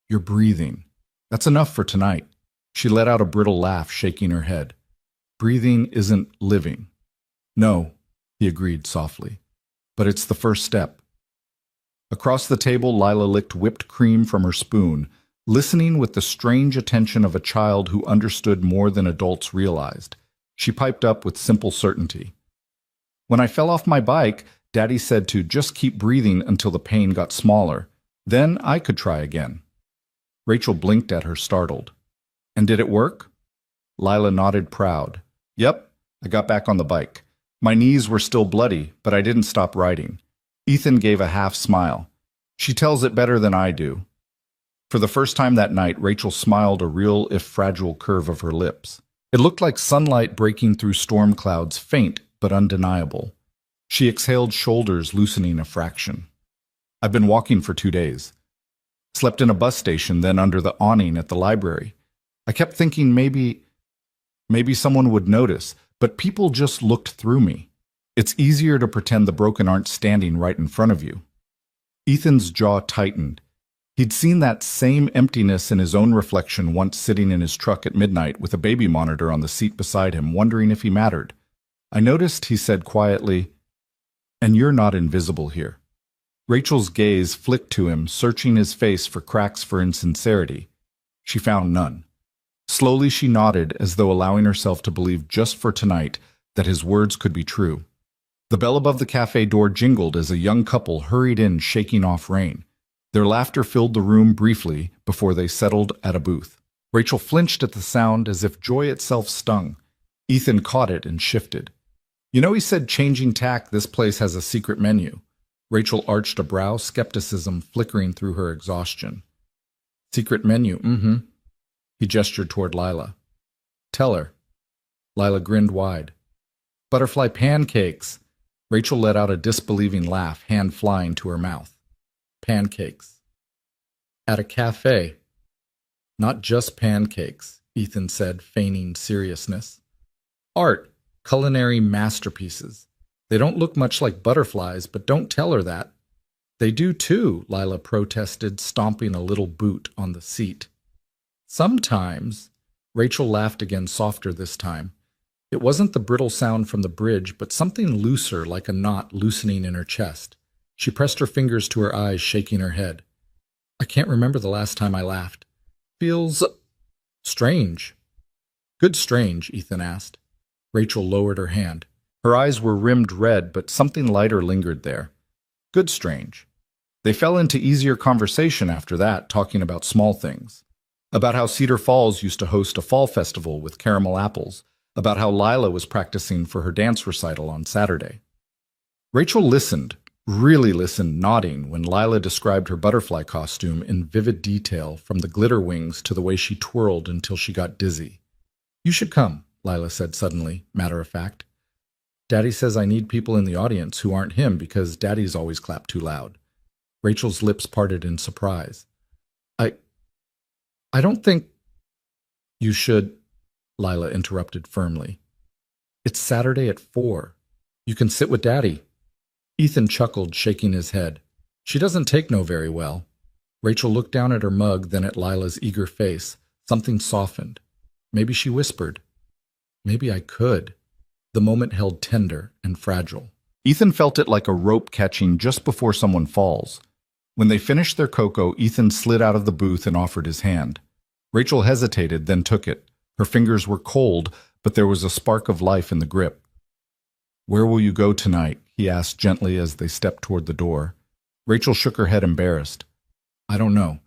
"You're breathing. That's enough for tonight." She let out a brittle laugh, shaking her head. "Breathing isn't living." "No," he agreed softly. "But it's the first step." Across the table, Lila licked whipped cream from her spoon, listening with the strange attention of a child who understood more than adults realized. She piped up with simple certainty. "When I fell off my bike, Daddy said to just keep breathing until the pain got smaller. Then I could try again." Rachel blinked at her, startled. "And did it work?" Lila nodded, proud. "Yep, I got back on the bike. My knees were still bloody, but I didn't stop riding." Ethan gave a half smile. "She tells it better than I do." For the first time that night, Rachel smiled, a real if fragile curve of her lips. It looked like sunlight breaking through storm clouds, faint but undeniable. She exhaled, shoulders loosening a fraction. "I've been walking for 2 days. Slept in a bus station, then under the awning at the library. I kept thinking maybe someone would notice, but people just looked through me. It's easier to pretend the broken aren't standing right in front of you." Ethan's jaw tightened. He'd seen that same emptiness in his own reflection once sitting in his truck at midnight with a baby monitor on the seat beside him, wondering if he mattered. "I noticed," he said quietly, "and you're not invisible here." Rachel's gaze flicked to him, searching his face for cracks for insincerity. She found none. Slowly she nodded, as though allowing herself to believe just for tonight that his words could be true. The bell above the cafe door jingled as a young couple hurried in, shaking off rain. Their laughter filled the room briefly before they settled at a booth. Rachel flinched at the sound as if joy itself stung. Ethan caught it and shifted. "You know, he said changing tack, this place has a secret menu." Rachel arched a brow, skepticism flickering through her exhaustion. "Secret menu, mm-hmm." He gestured toward Lila. "Tell her." Lila grinned wide. "Butterfly pancakes." Rachel let out a disbelieving laugh, hand flying to her mouth. "Pancakes. At a cafe." "Not just pancakes," Ethan said, feigning seriousness. "Art. Culinary masterpieces. They don't look much like butterflies, but don't tell her that." "They do too," Lila protested, stomping a little boot on the seat. "Sometimes." Rachel laughed again, softer this time. It wasn't the brittle sound from the bridge, but something looser, like a knot loosening in her chest. She pressed her fingers to her eyes, shaking her head. "I can't remember the last time I laughed. Feels strange." "Good strange?" Ethan asked. Rachel lowered her hand. Her eyes were rimmed red, but something lighter lingered there. "Good strange." They fell into easier conversation after that, talking about small things. About how Cedar Falls used to host a fall festival with caramel apples, about how Lila was practicing for her dance recital on Saturday. Rachel listened, really listened, nodding when Lila described her butterfly costume in vivid detail, from the glitter wings to the way she twirled until she got dizzy. "You should come," Lila said suddenly, matter of fact. "Daddy says I need people in the audience who aren't him because Daddy's always clapped too loud." Rachel's lips parted in surprise. I don't think you should," Lila interrupted firmly. "It's Saturday at 4. You can sit with Daddy." Ethan chuckled, shaking his head. "She doesn't take no very well." Rachel looked down at her mug, then at Lila's eager face. Something softened. Maybe she whispered, "Maybe I could." The moment held tender and fragile. Ethan felt it like a rope catching just before someone falls. When they finished their cocoa, Ethan slid out of the booth and offered his hand. Rachel hesitated, then took it. Her fingers were cold, but there was a spark of life in the grip. "Where will you go tonight?" he asked gently as they stepped toward the door. Rachel shook her head, embarrassed. "I don't know.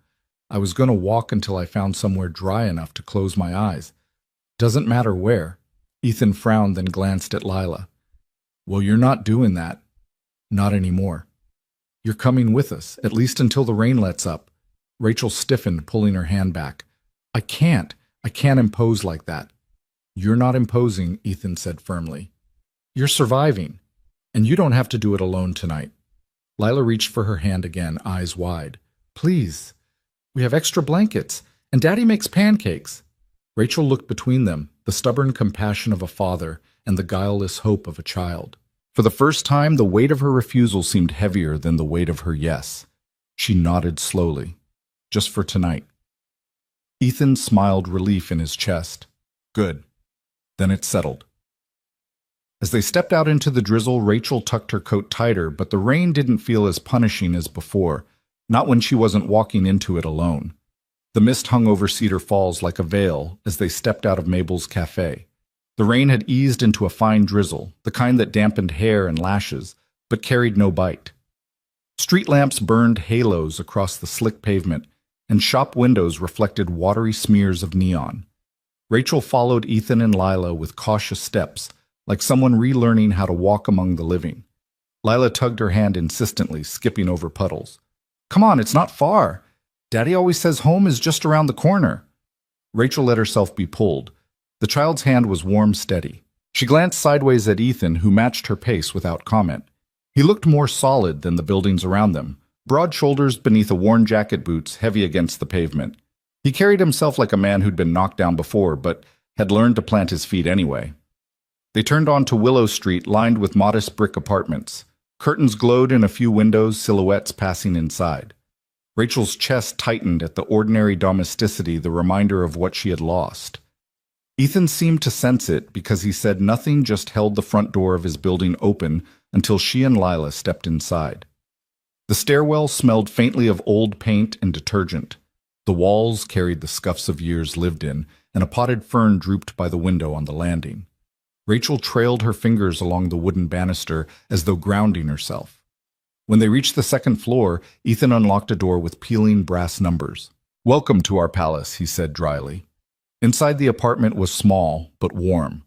I was going to walk until I found somewhere dry enough to close my eyes. Doesn't matter where." Ethan frowned, then glanced at Lila. "Well, you're not doing that. Not anymore. You're coming with us, at least until the rain lets up." Rachel stiffened, pulling her hand back. I can't impose like that." "You're not imposing," Ethan said firmly. "You're surviving, and you don't have to do it alone tonight." Lila reached for her hand again, eyes wide. "Please, we have extra blankets, and Daddy makes pancakes." Rachel looked between them, the stubborn compassion of a father and the guileless hope of a child. For the first time, the weight of her refusal seemed heavier than the weight of her yes. She nodded slowly. "Just for tonight." Ethan smiled relief in his chest. "Good. Then it's settled." As they stepped out into the drizzle, Rachel tucked her coat tighter, but the rain didn't feel as punishing as before, not when she wasn't walking into it alone. The mist hung over Cedar Falls like a veil as they stepped out of Mabel's cafe. The rain had eased into a fine drizzle, the kind that dampened hair and lashes, but carried no bite. Street lamps burned halos across the slick pavement, and shop windows reflected watery smears of neon. Rachel followed Ethan and Lila with cautious steps, like someone relearning how to walk among the living. Lila tugged her hand insistently, skipping over puddles. "Come on, it's not far. Daddy always says home is just around the corner." Rachel let herself be pulled. The child's hand was warm, steady. She glanced sideways at Ethan, who matched her pace without comment. He looked more solid than the buildings around them, broad shoulders beneath a worn jacket, boots heavy against the pavement. He carried himself like a man who'd been knocked down before, but had learned to plant his feet anyway. They turned onto Willow Street, lined with modest brick apartments. Curtains glowed in a few windows, silhouettes passing inside. Rachel's chest tightened at the ordinary domesticity, the reminder of what she had lost. Ethan seemed to sense it because he said nothing, just held the front door of his building open until she and Lila stepped inside. The stairwell smelled faintly of old paint and detergent. The walls carried the scuffs of years lived in, and a potted fern drooped by the window on the landing. Rachel trailed her fingers along the wooden banister as though grounding herself. When they reached the second floor, Ethan unlocked a door with peeling brass numbers. "Welcome to our palace," he said dryly. Inside, the apartment was small but warm.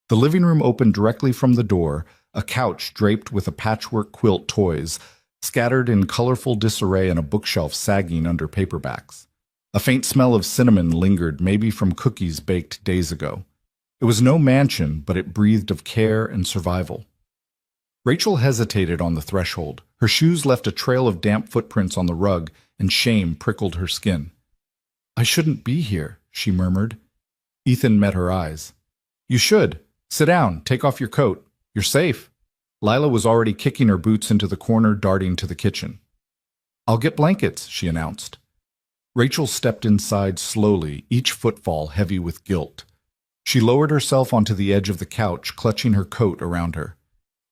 The living room opened directly from the door, a couch draped with a patchwork quilt, toys scattered in colorful disarray, and a bookshelf sagging under paperbacks. A faint smell of cinnamon lingered, maybe from cookies baked days ago. It was no mansion, but it breathed of care and survival. Rachel hesitated on the threshold. Her shoes left a trail of damp footprints on the rug, and shame prickled her skin. "I shouldn't be here," she murmured. Ethan met her eyes. "You should. Sit down, take off your coat. You're safe." Lila was already kicking her boots into the corner, darting to the kitchen. "I'll get blankets," she announced. Rachel stepped inside slowly, each footfall heavy with guilt. She lowered herself onto the edge of the couch, clutching her coat around her.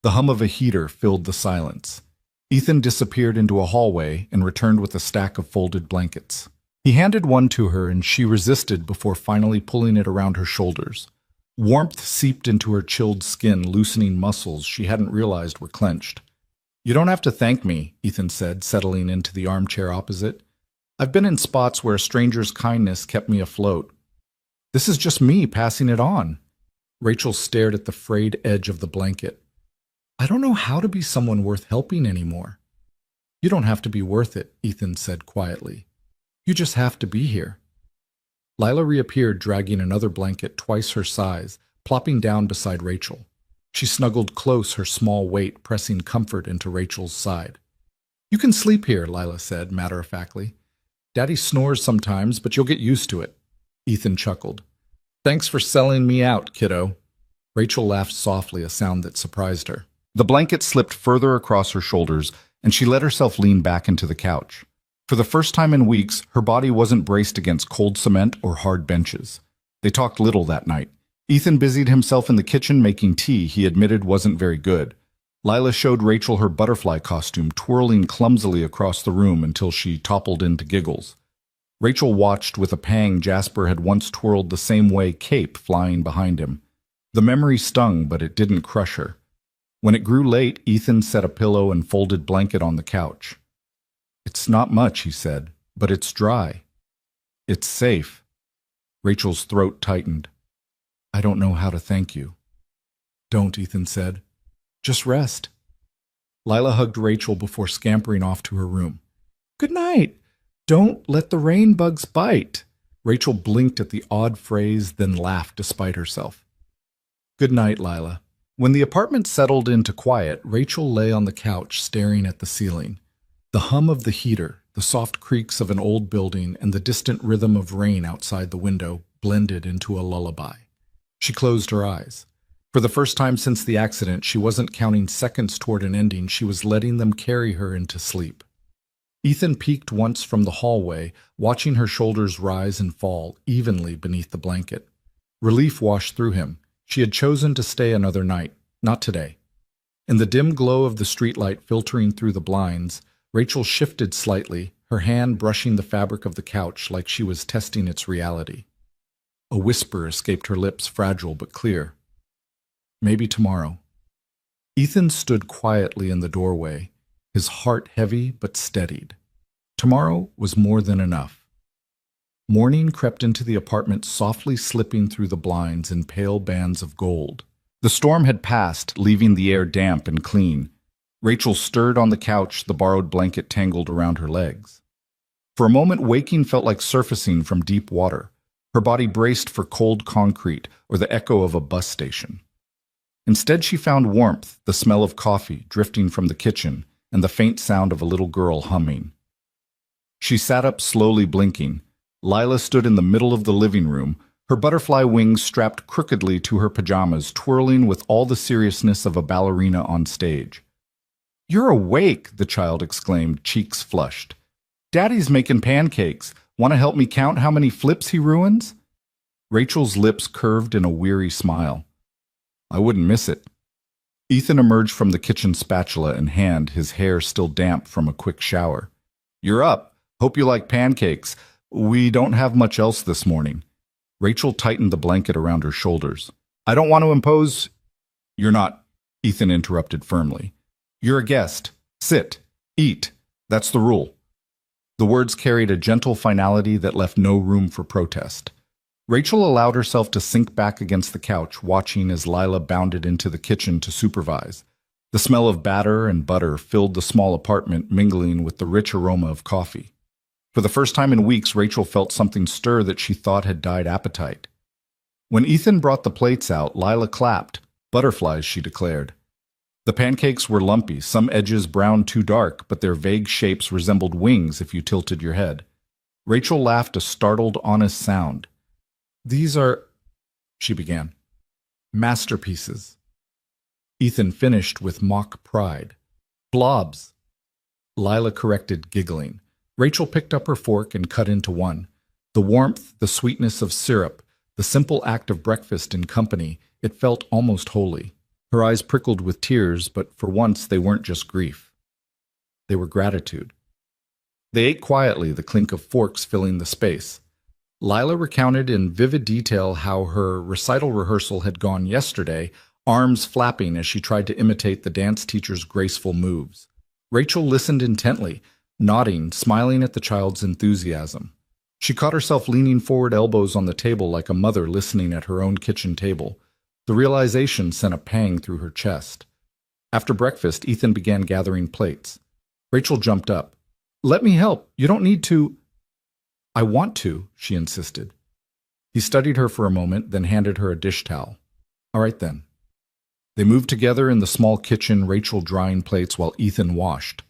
The hum of a heater filled the silence. Ethan disappeared into a hallway and returned with a stack of folded blankets. He handed one to her, and she resisted before finally pulling it around her shoulders. Warmth seeped into her chilled skin, loosening muscles she hadn't realized were clenched. "You don't have to thank me," Ethan said, settling into the armchair opposite. I've been in spots where a stranger's kindness kept me afloat. This is just me passing it on. Rachel stared at the frayed edge of the blanket. I don't know how to be someone worth helping anymore. You don't have to be worth it, Ethan said quietly. You just have to be here. Lila reappeared, dragging another blanket twice her size, plopping down beside Rachel. She snuggled close, her small weight pressing comfort into Rachel's side. You can sleep here, Lila said matter-of-factly. Daddy snores sometimes, but you'll get used to it. Ethan chuckled. Thanks for selling me out, kiddo. Rachel laughed softly, a sound that surprised her. The blanket slipped further across her shoulders, and she let herself lean back into the couch. For the first time in weeks, her body wasn't braced against cold cement or hard benches. They talked little that night. Ethan busied himself in the kitchen making tea he admitted wasn't very good. Lila showed Rachel her butterfly costume twirling clumsily across the room until she toppled into giggles. Rachel watched with a pang Jasper had once twirled the same way, cape flying behind him. The memory stung, but it didn't crush her. When it grew late, Ethan set a pillow and folded blanket on the couch. It's not much, he said, but it's dry. It's safe. Rachel's throat tightened. I don't know how to thank you. Don't, Ethan said. Just rest. Lila hugged Rachel before scampering off to her room. Good night. Don't let the rain bugs bite. Rachel blinked at the odd phrase, then laughed despite herself. Good night, Lila. When the apartment settled into quiet, Rachel lay on the couch staring at the ceiling. The hum of the heater, the soft creaks of an old building, and the distant rhythm of rain outside the window blended into a lullaby. She closed her eyes. For the first time since the accident, she wasn't counting seconds toward an ending, she was letting them carry her into sleep. Ethan peeked once from the hallway, watching her shoulders rise and fall evenly beneath the blanket. Relief washed through him. She had chosen to stay another night, not today. In the dim glow of the streetlight filtering through the blinds, Rachel shifted slightly, her hand brushing the fabric of the couch like she was testing its reality. A whisper escaped her lips, fragile but clear. Maybe tomorrow. Ethan stood quietly in the doorway, his heart heavy but steadied. Tomorrow was more than enough. Morning crept into the apartment, softly slipping through the blinds in pale bands of gold. The storm had passed, leaving the air damp and clean. Rachel stirred on the couch, the borrowed blanket tangled around her legs. For a moment, waking felt like surfacing from deep water. Her body braced for cold concrete or the echo of a bus station. Instead, she found warmth, the smell of coffee drifting from the kitchen, and the faint sound of a little girl humming. She sat up, slowly blinking. Lila stood in the middle of the living room, her butterfly wings strapped crookedly to her pajamas, twirling with all the seriousness of a ballerina on stage. "You're awake," the child exclaimed, cheeks flushed. "Daddy's making pancakes. Want to help me count how many flips he ruins?" Rachel's lips curved in a weary smile. "I wouldn't miss it." Ethan emerged from the kitchen, spatula in hand, his hair still damp from a quick shower. "You're up. Hope you like pancakes. We don't have much else this morning." Rachel tightened the blanket around her shoulders. "I don't want to impose—" "You're not," Ethan interrupted firmly. "You're a guest. Sit. Eat. That's the rule." The words carried a gentle finality that left no room for protest. Rachel allowed herself to sink back against the couch, watching as Lila bounded into the kitchen to supervise. The smell of batter and butter filled the small apartment, mingling with the rich aroma of coffee. For the first time in weeks, Rachel felt something stir that she thought had died appetite. When Ethan brought the plates out, Lila clapped. "Butterflies," she declared. The pancakes were lumpy, some edges browned too dark, but their vague shapes resembled wings if you tilted your head. Rachel laughed a startled, honest sound. "These are—" she began. "Masterpieces." Ethan finished with mock pride. "Blobs." Lila corrected, giggling. Rachel picked up her fork and cut into one. The warmth, the sweetness of syrup, the simple act of breakfast in company, it felt almost holy. Her eyes prickled with tears, but for once they weren't just grief. They were gratitude. They ate quietly, the clink of forks filling the space. Lila recounted in vivid detail how her recital rehearsal had gone yesterday, arms flapping as she tried to imitate the dance teacher's graceful moves. Rachel listened intently, nodding, smiling at the child's enthusiasm. She caught herself leaning forward, elbows on the table like a mother listening at her own kitchen table. The realization sent a pang through her chest. After breakfast, Ethan began gathering plates. Rachel jumped up. "Let me help. You don't need to." "I want to," she insisted. He studied her for a moment, then handed her a dish towel. "All right then." They moved together in the small kitchen, Rachel drying plates while Ethan washed.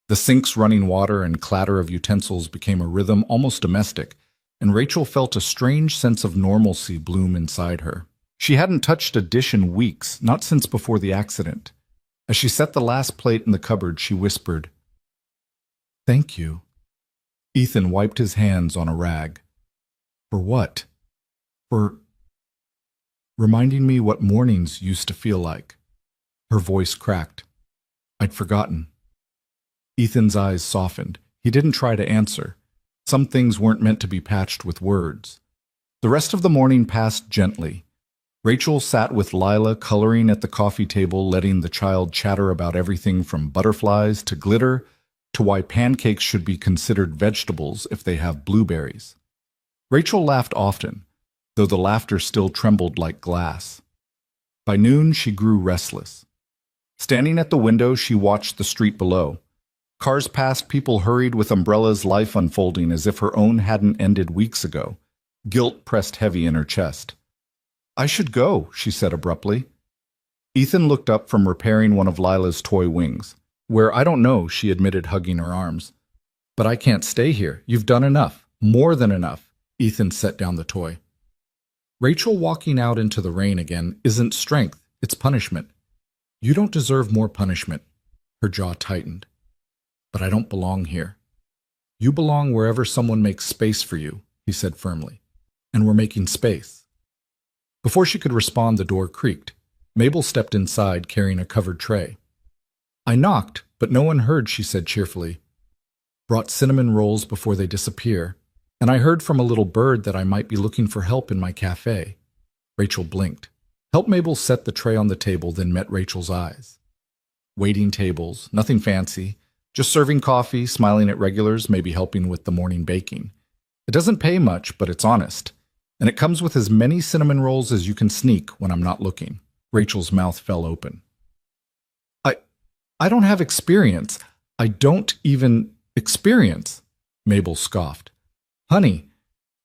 The sink's running water and clatter of utensils became a rhythm almost domestic, and Rachel felt a strange sense of normalcy bloom inside her. She hadn't touched a dish in weeks, not since before the accident. As she set the last plate in the cupboard, she whispered, "Thank you." Ethan wiped his hands on a rag. "For what?" "For reminding me what mornings used to feel like." Her voice cracked. "I'd forgotten." Ethan's eyes softened. He didn't try to answer. Some things weren't meant to be patched with words. The rest of the morning passed gently. Rachel sat with Lila, coloring at the coffee table, letting the child chatter about everything from butterflies to glitter to why pancakes should be considered vegetables if they have blueberries. Rachel laughed often, though the laughter still trembled like glass. By noon, she grew restless. Standing at the window, she watched the street below. Cars passed, people hurried with umbrellas, life unfolding as if her own hadn't ended weeks ago. Guilt pressed heavy in her chest. "I should go," she said abruptly. Ethan looked up from repairing one of Lila's toy wings. "Where, I don't know," she admitted, hugging her arms. "But I can't stay here. You've done enough. More than enough." Ethan set down the toy. "Rachel, walking out into the rain again isn't strength, it's punishment. You don't deserve more punishment." Her jaw tightened. "But I don't belong here." "You belong wherever someone makes space for you," he said firmly. "And we're making space." Before she could respond, the door creaked. Mabel stepped inside, carrying a covered tray. "I knocked, but no one heard," she said cheerfully. "Brought cinnamon rolls before they disappear, and I heard from a little bird that I might be looking for help in my cafe." Rachel blinked. Helped Mabel set the tray on the table, then met Rachel's eyes. Waiting tables, nothing fancy, just serving coffee, smiling at regulars, maybe helping with the morning baking. It doesn't pay much, but it's honest. And it comes with as many cinnamon rolls as you can sneak when I'm not looking. Rachel's mouth fell open. I don't have experience. I don't even experience," Mabel scoffed. "Honey,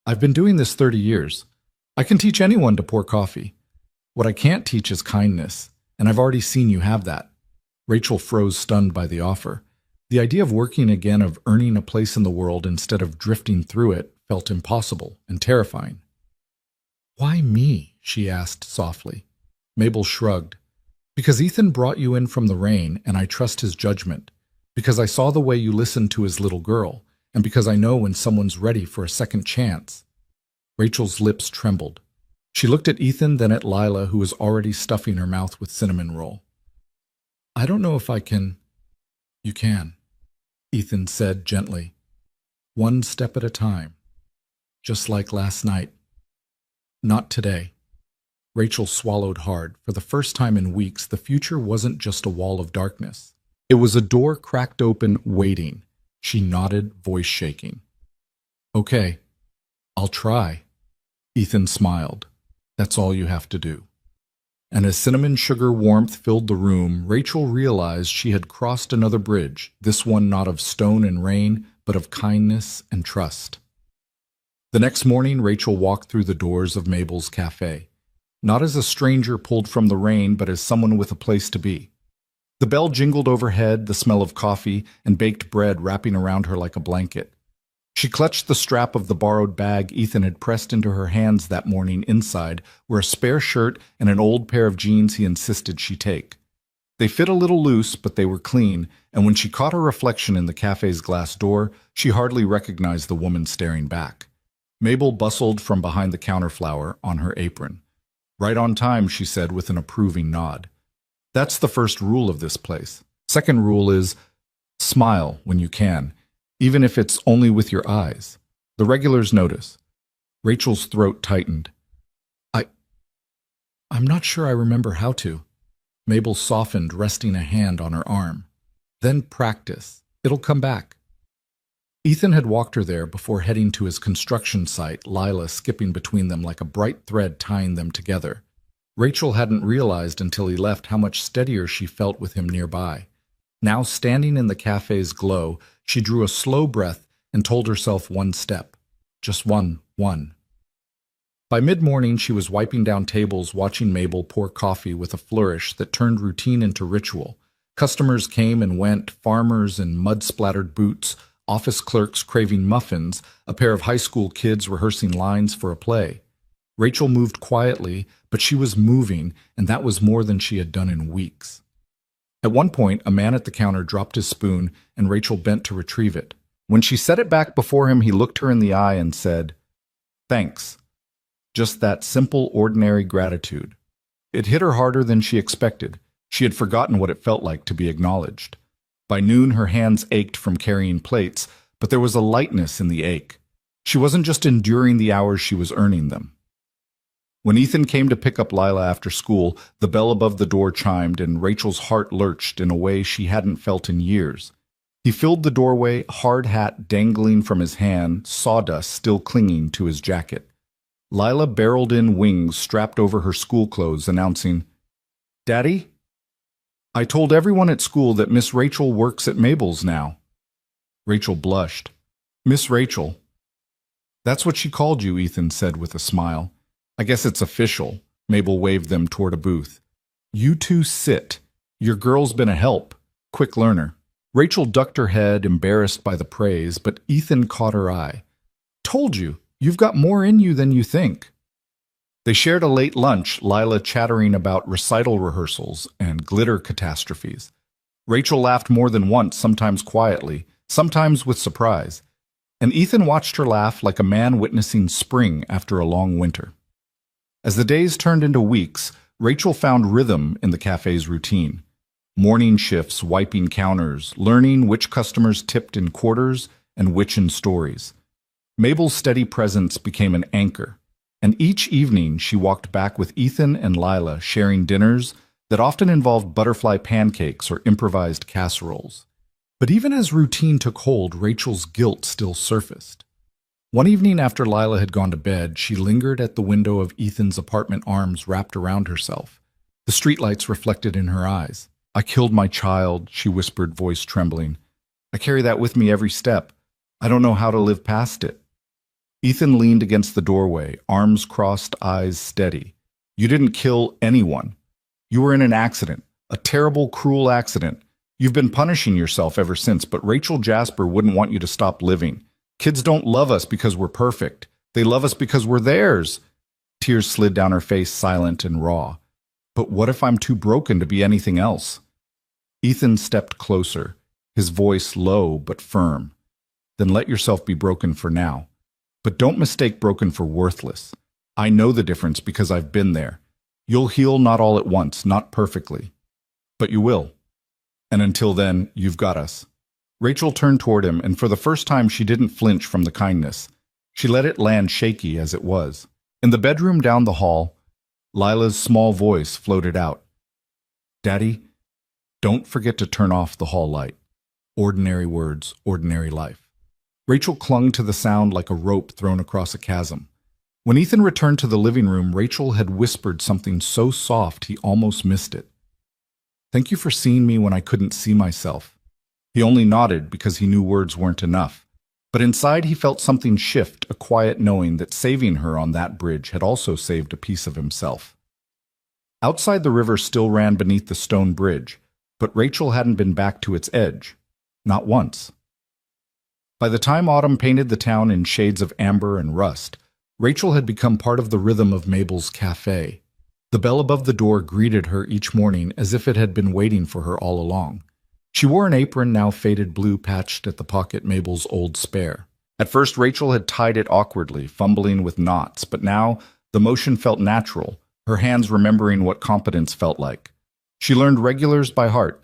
I've been doing this 30 years. I can teach anyone to pour coffee. What I can't teach is kindness, and I've already seen you have that." Rachel froze, stunned by the offer. The idea of working again, of earning a place in the world instead of drifting through it, felt impossible and terrifying. "Why me?" she asked softly. Mabel shrugged. "Because Ethan brought you in from the rain, and I trust his judgment. Because I saw the way you listened to his little girl, and because I know when someone's ready for a second chance." Rachel's lips trembled. She looked at Ethan, then at Lila, who was already stuffing her mouth with cinnamon roll. "I don't know if I can." "You can," Ethan said gently. "One step at a time. Just like last night." "Not today." Rachel swallowed hard. For the first time in weeks, the future wasn't just a wall of darkness. It was a door cracked open, waiting. She nodded, voice shaking. "Okay, I'll try." Ethan smiled. "That's all you have to do." And as cinnamon sugar warmth filled the room, Rachel realized she had crossed another bridge, this one not of stone and rain, but of kindness and trust. The next morning, Rachel walked through the doors of Mabel's cafe. Not as a stranger pulled from the rain, but as someone with a place to be. The bell jingled overhead, the smell of coffee and baked bread wrapping around her like a blanket. She clutched the strap of the borrowed bag Ethan had pressed into her hands that morning. Inside were a spare shirt and an old pair of jeans he insisted she take. They fit a little loose, but they were clean, and when she caught her reflection in the cafe's glass door, she hardly recognized the woman staring back. Mabel bustled from behind the counterflower on her apron. "Right on time," she said with an approving nod. "That's the first rule of this place. Second rule is smile when you can, even if it's only with your eyes. The regulars notice." Rachel's throat tightened. I'm not sure I remember how to." Mabel softened, resting a hand on her arm. "Then practice. It'll come back." Ethan had walked her there before heading to his construction site, Lila skipping between them like a bright thread tying them together. Rachel hadn't realized until he left how much steadier she felt with him nearby. Now, standing in the cafe's glow, she drew a slow breath and told herself one step. Just one. By mid-morning, she was wiping down tables, watching Mabel pour coffee with a flourish that turned routine into ritual. Customers came and went, farmers in mud-splattered boots, office clerks craving muffins, a pair of high school kids rehearsing lines for a play. Rachel moved quietly, but she was moving, and that was more than she had done in weeks. At one point, a man at the counter dropped his spoon, and Rachel bent to retrieve it. When she set it back before him, he looked her in the eye and said, "Thanks." Just that simple, ordinary gratitude. It hit her harder than she expected. She had forgotten what it felt like to be acknowledged. By noon, her hands ached from carrying plates, but there was a lightness in the ache. She wasn't just enduring the hours, she was earning them. When Ethan came to pick up Lila after school, the bell above the door chimed and Rachel's heart lurched in a way she hadn't felt in years. He filled the doorway, hard hat dangling from his hand, sawdust still clinging to his jacket. Lila barreled in, wings strapped over her school clothes, announcing, "Daddy? I told everyone at school that Miss Rachel works at Mabel's now." Rachel blushed. "Miss Rachel." "That's what she called you," Ethan said with a smile. "I guess it's official." Mabel waved them toward a booth. "You two sit. Your girl's been a help. Quick learner." Rachel ducked her head, embarrassed by the praise, but Ethan caught her eye. "Told you, you've got more in you than you think." They shared a late lunch, Lila chattering about recital rehearsals and glitter catastrophes. Rachel laughed more than once, sometimes quietly, sometimes with surprise. And Ethan watched her laugh like a man witnessing spring after a long winter. As the days turned into weeks, Rachel found rhythm in the cafe's routine. Morning shifts, wiping counters, learning which customers tipped in quarters and which in stories. Mabel's steady presence became an anchor, and each evening she walked back with Ethan and Lila, sharing dinners that often involved butterfly pancakes or improvised casseroles. But even as routine took hold, Rachel's guilt still surfaced. One evening after Lila had gone to bed, she lingered at the window of Ethan's apartment, arms wrapped around herself. The streetlights reflected in her eyes. "I killed my child," she whispered, voice trembling. "I carry that with me every step. I don't know how to live past it." Ethan leaned against the doorway, arms crossed, eyes steady. "You didn't kill anyone. You were in an accident, a terrible, cruel accident. You've been punishing yourself ever since, but Rachel Jasper wouldn't want you to stop living. Kids don't love us because we're perfect. They love us because we're theirs." Tears slid down her face, silent and raw. "But what if I'm too broken to be anything else?" Ethan stepped closer, his voice low but firm. "Then let yourself be broken for now. But don't mistake broken for worthless. I know the difference because I've been there. You'll heal not all at once, not perfectly. But you will. And until then, you've got us." Rachel turned toward him, and for the first time she didn't flinch from the kindness. She let it land shaky as it was. In the bedroom down the hall, Lila's small voice floated out. "Daddy, don't forget to turn off the hall light. Ordinary words, ordinary life." Rachel clung to the sound like a rope thrown across a chasm. When Ethan returned to the living room, Rachel had whispered something so soft he almost missed it. "Thank you for seeing me when I couldn't see myself." He only nodded because he knew words weren't enough. But inside he felt something shift, a quiet knowing that saving her on that bridge had also saved a piece of himself. Outside, the river still ran beneath the stone bridge, but Rachel hadn't been back to its edge. Not once. By the time autumn painted the town in shades of amber and rust, Rachel had become part of the rhythm of Mabel's cafe. The bell above the door greeted her each morning as if it had been waiting for her all along. She wore an apron now faded blue patched at the pocket, Mabel's old spare. At first Rachel had tied it awkwardly, fumbling with knots, but now the motion felt natural, her hands remembering what competence felt like. She learned regulars by heart.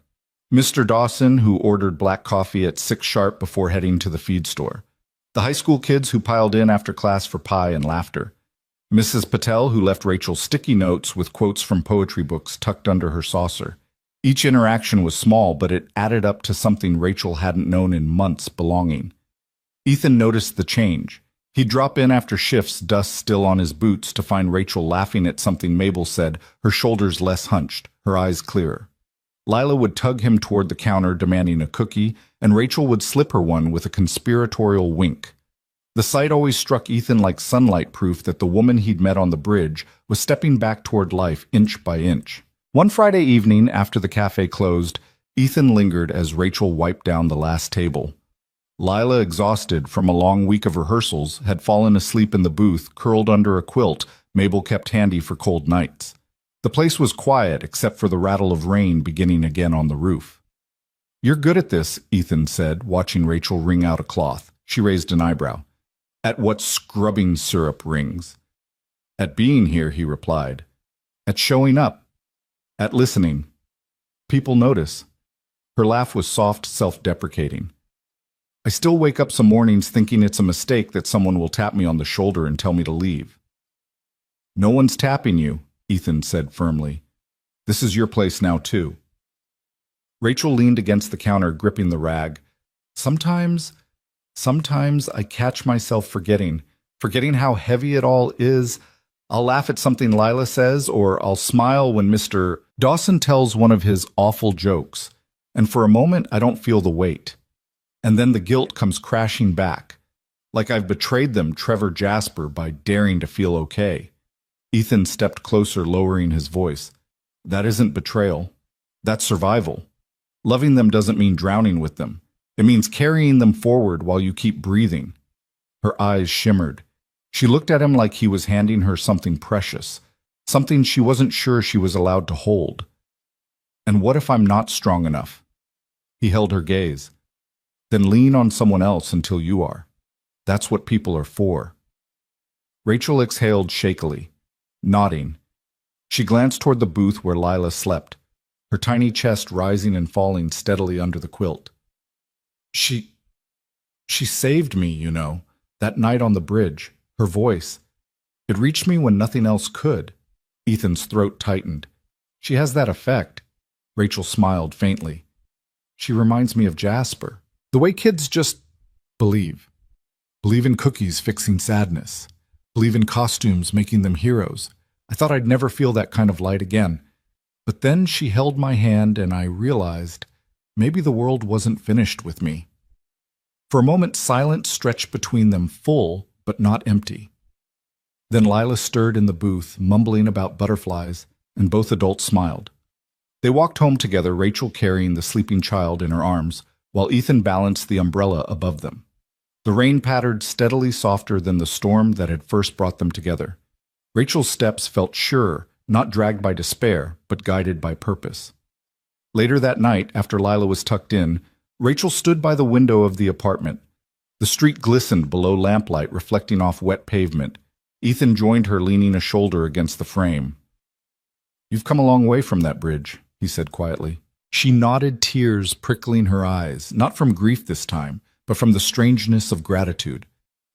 Mr. Dawson, who ordered black coffee at 6 sharp before heading to the feed store. The high school kids who piled in after class for pie and laughter. Mrs. Patel, who left Rachel sticky notes with quotes from poetry books tucked under her saucer. Each interaction was small, but it added up to something Rachel hadn't known in months: belonging. Ethan noticed the change. He'd drop in after shifts, dust still on his boots, to find Rachel laughing at something Mabel said, her shoulders less hunched, her eyes clearer. Lila would tug him toward the counter, demanding a cookie, and Rachel would slip her one with a conspiratorial wink. The sight always struck Ethan like sunlight proof that the woman he'd met on the bridge was stepping back toward life inch by inch. One Friday evening, after the cafe closed, Ethan lingered as Rachel wiped down the last table. Lila, exhausted from a long week of rehearsals, had fallen asleep in the booth, curled under a quilt Mabel kept handy for cold nights. The place was quiet except for the rattle of rain beginning again on the roof. "You're good at this," Ethan said, watching Rachel wring out a cloth. She raised an eyebrow. "At what scrubbing syrup rings?" "At being here," he replied. "At showing up. At listening. People notice." Her laugh was soft, self-deprecating. "I still wake up some mornings thinking it's a mistake that someone will tap me on the shoulder and tell me to leave." "No one's tapping you," Ethan said firmly. "This is your place now, too." Rachel leaned against the counter, gripping the rag. Sometimes I catch myself forgetting how heavy it all is. I'll laugh at something Lila says, or I'll smile when Mr. Dawson tells one of his awful jokes, and for a moment I don't feel the weight. And then the guilt comes crashing back, like I've betrayed them, Trevor Jasper, by daring to feel okay. Ethan stepped closer, lowering his voice. "That isn't betrayal. That's survival. Loving them doesn't mean drowning with them. It means carrying them forward while you keep breathing." Her eyes shimmered. She looked at him like he was handing her something precious, something she wasn't sure she was allowed to hold. "And what if I'm not strong enough?" He held her gaze. "Then lean on someone else until you are. That's what people are for." Rachel exhaled shakily, nodding. She glanced toward the booth where Lila slept, her tiny chest rising and falling steadily under the quilt. She saved me, you know, that night on the bridge. Her voice. It reached me when nothing else could. Ethan's throat tightened. "She has that effect." Rachel smiled faintly. "She reminds me of Jasper. The way kids just believe. Believe in cookies fixing sadness. Believe in costumes making them heroes. I thought I'd never feel that kind of light again. But then she held my hand and I realized maybe the world wasn't finished with me." For a moment, silence stretched between them, full but not empty. Then Lila stirred in the booth, mumbling about butterflies, and both adults smiled. They walked home together, Rachel carrying the sleeping child in her arms, while Ethan balanced the umbrella above them. The rain pattered steadily, softer than the storm that had first brought them together. Rachel's steps felt sure, not dragged by despair, but guided by purpose. Later that night, after Lila was tucked in, Rachel stood by the window of the apartment. The street glistened below lamplight, reflecting off wet pavement. Ethan joined her, leaning a shoulder against the frame. "You've come a long way from that bridge," he said quietly. She nodded, tears prickling her eyes, not from grief this time, but from the strangeness of gratitude.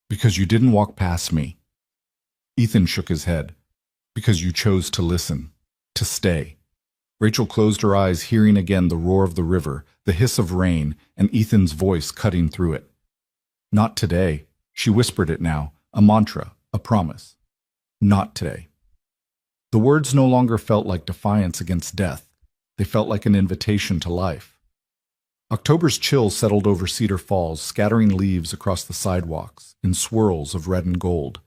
"Because you didn't walk past me." Ethan shook his head. "Because you chose to listen, to stay." Rachel closed her eyes, hearing again the roar of the river, the hiss of rain, and Ethan's voice cutting through it. "Not today." She whispered it now, a mantra, a promise. "Not today." The words no longer felt like defiance against death. They felt like an invitation to life. October's chill settled over Cedar Falls, scattering leaves across the sidewalks in swirls of red and gold.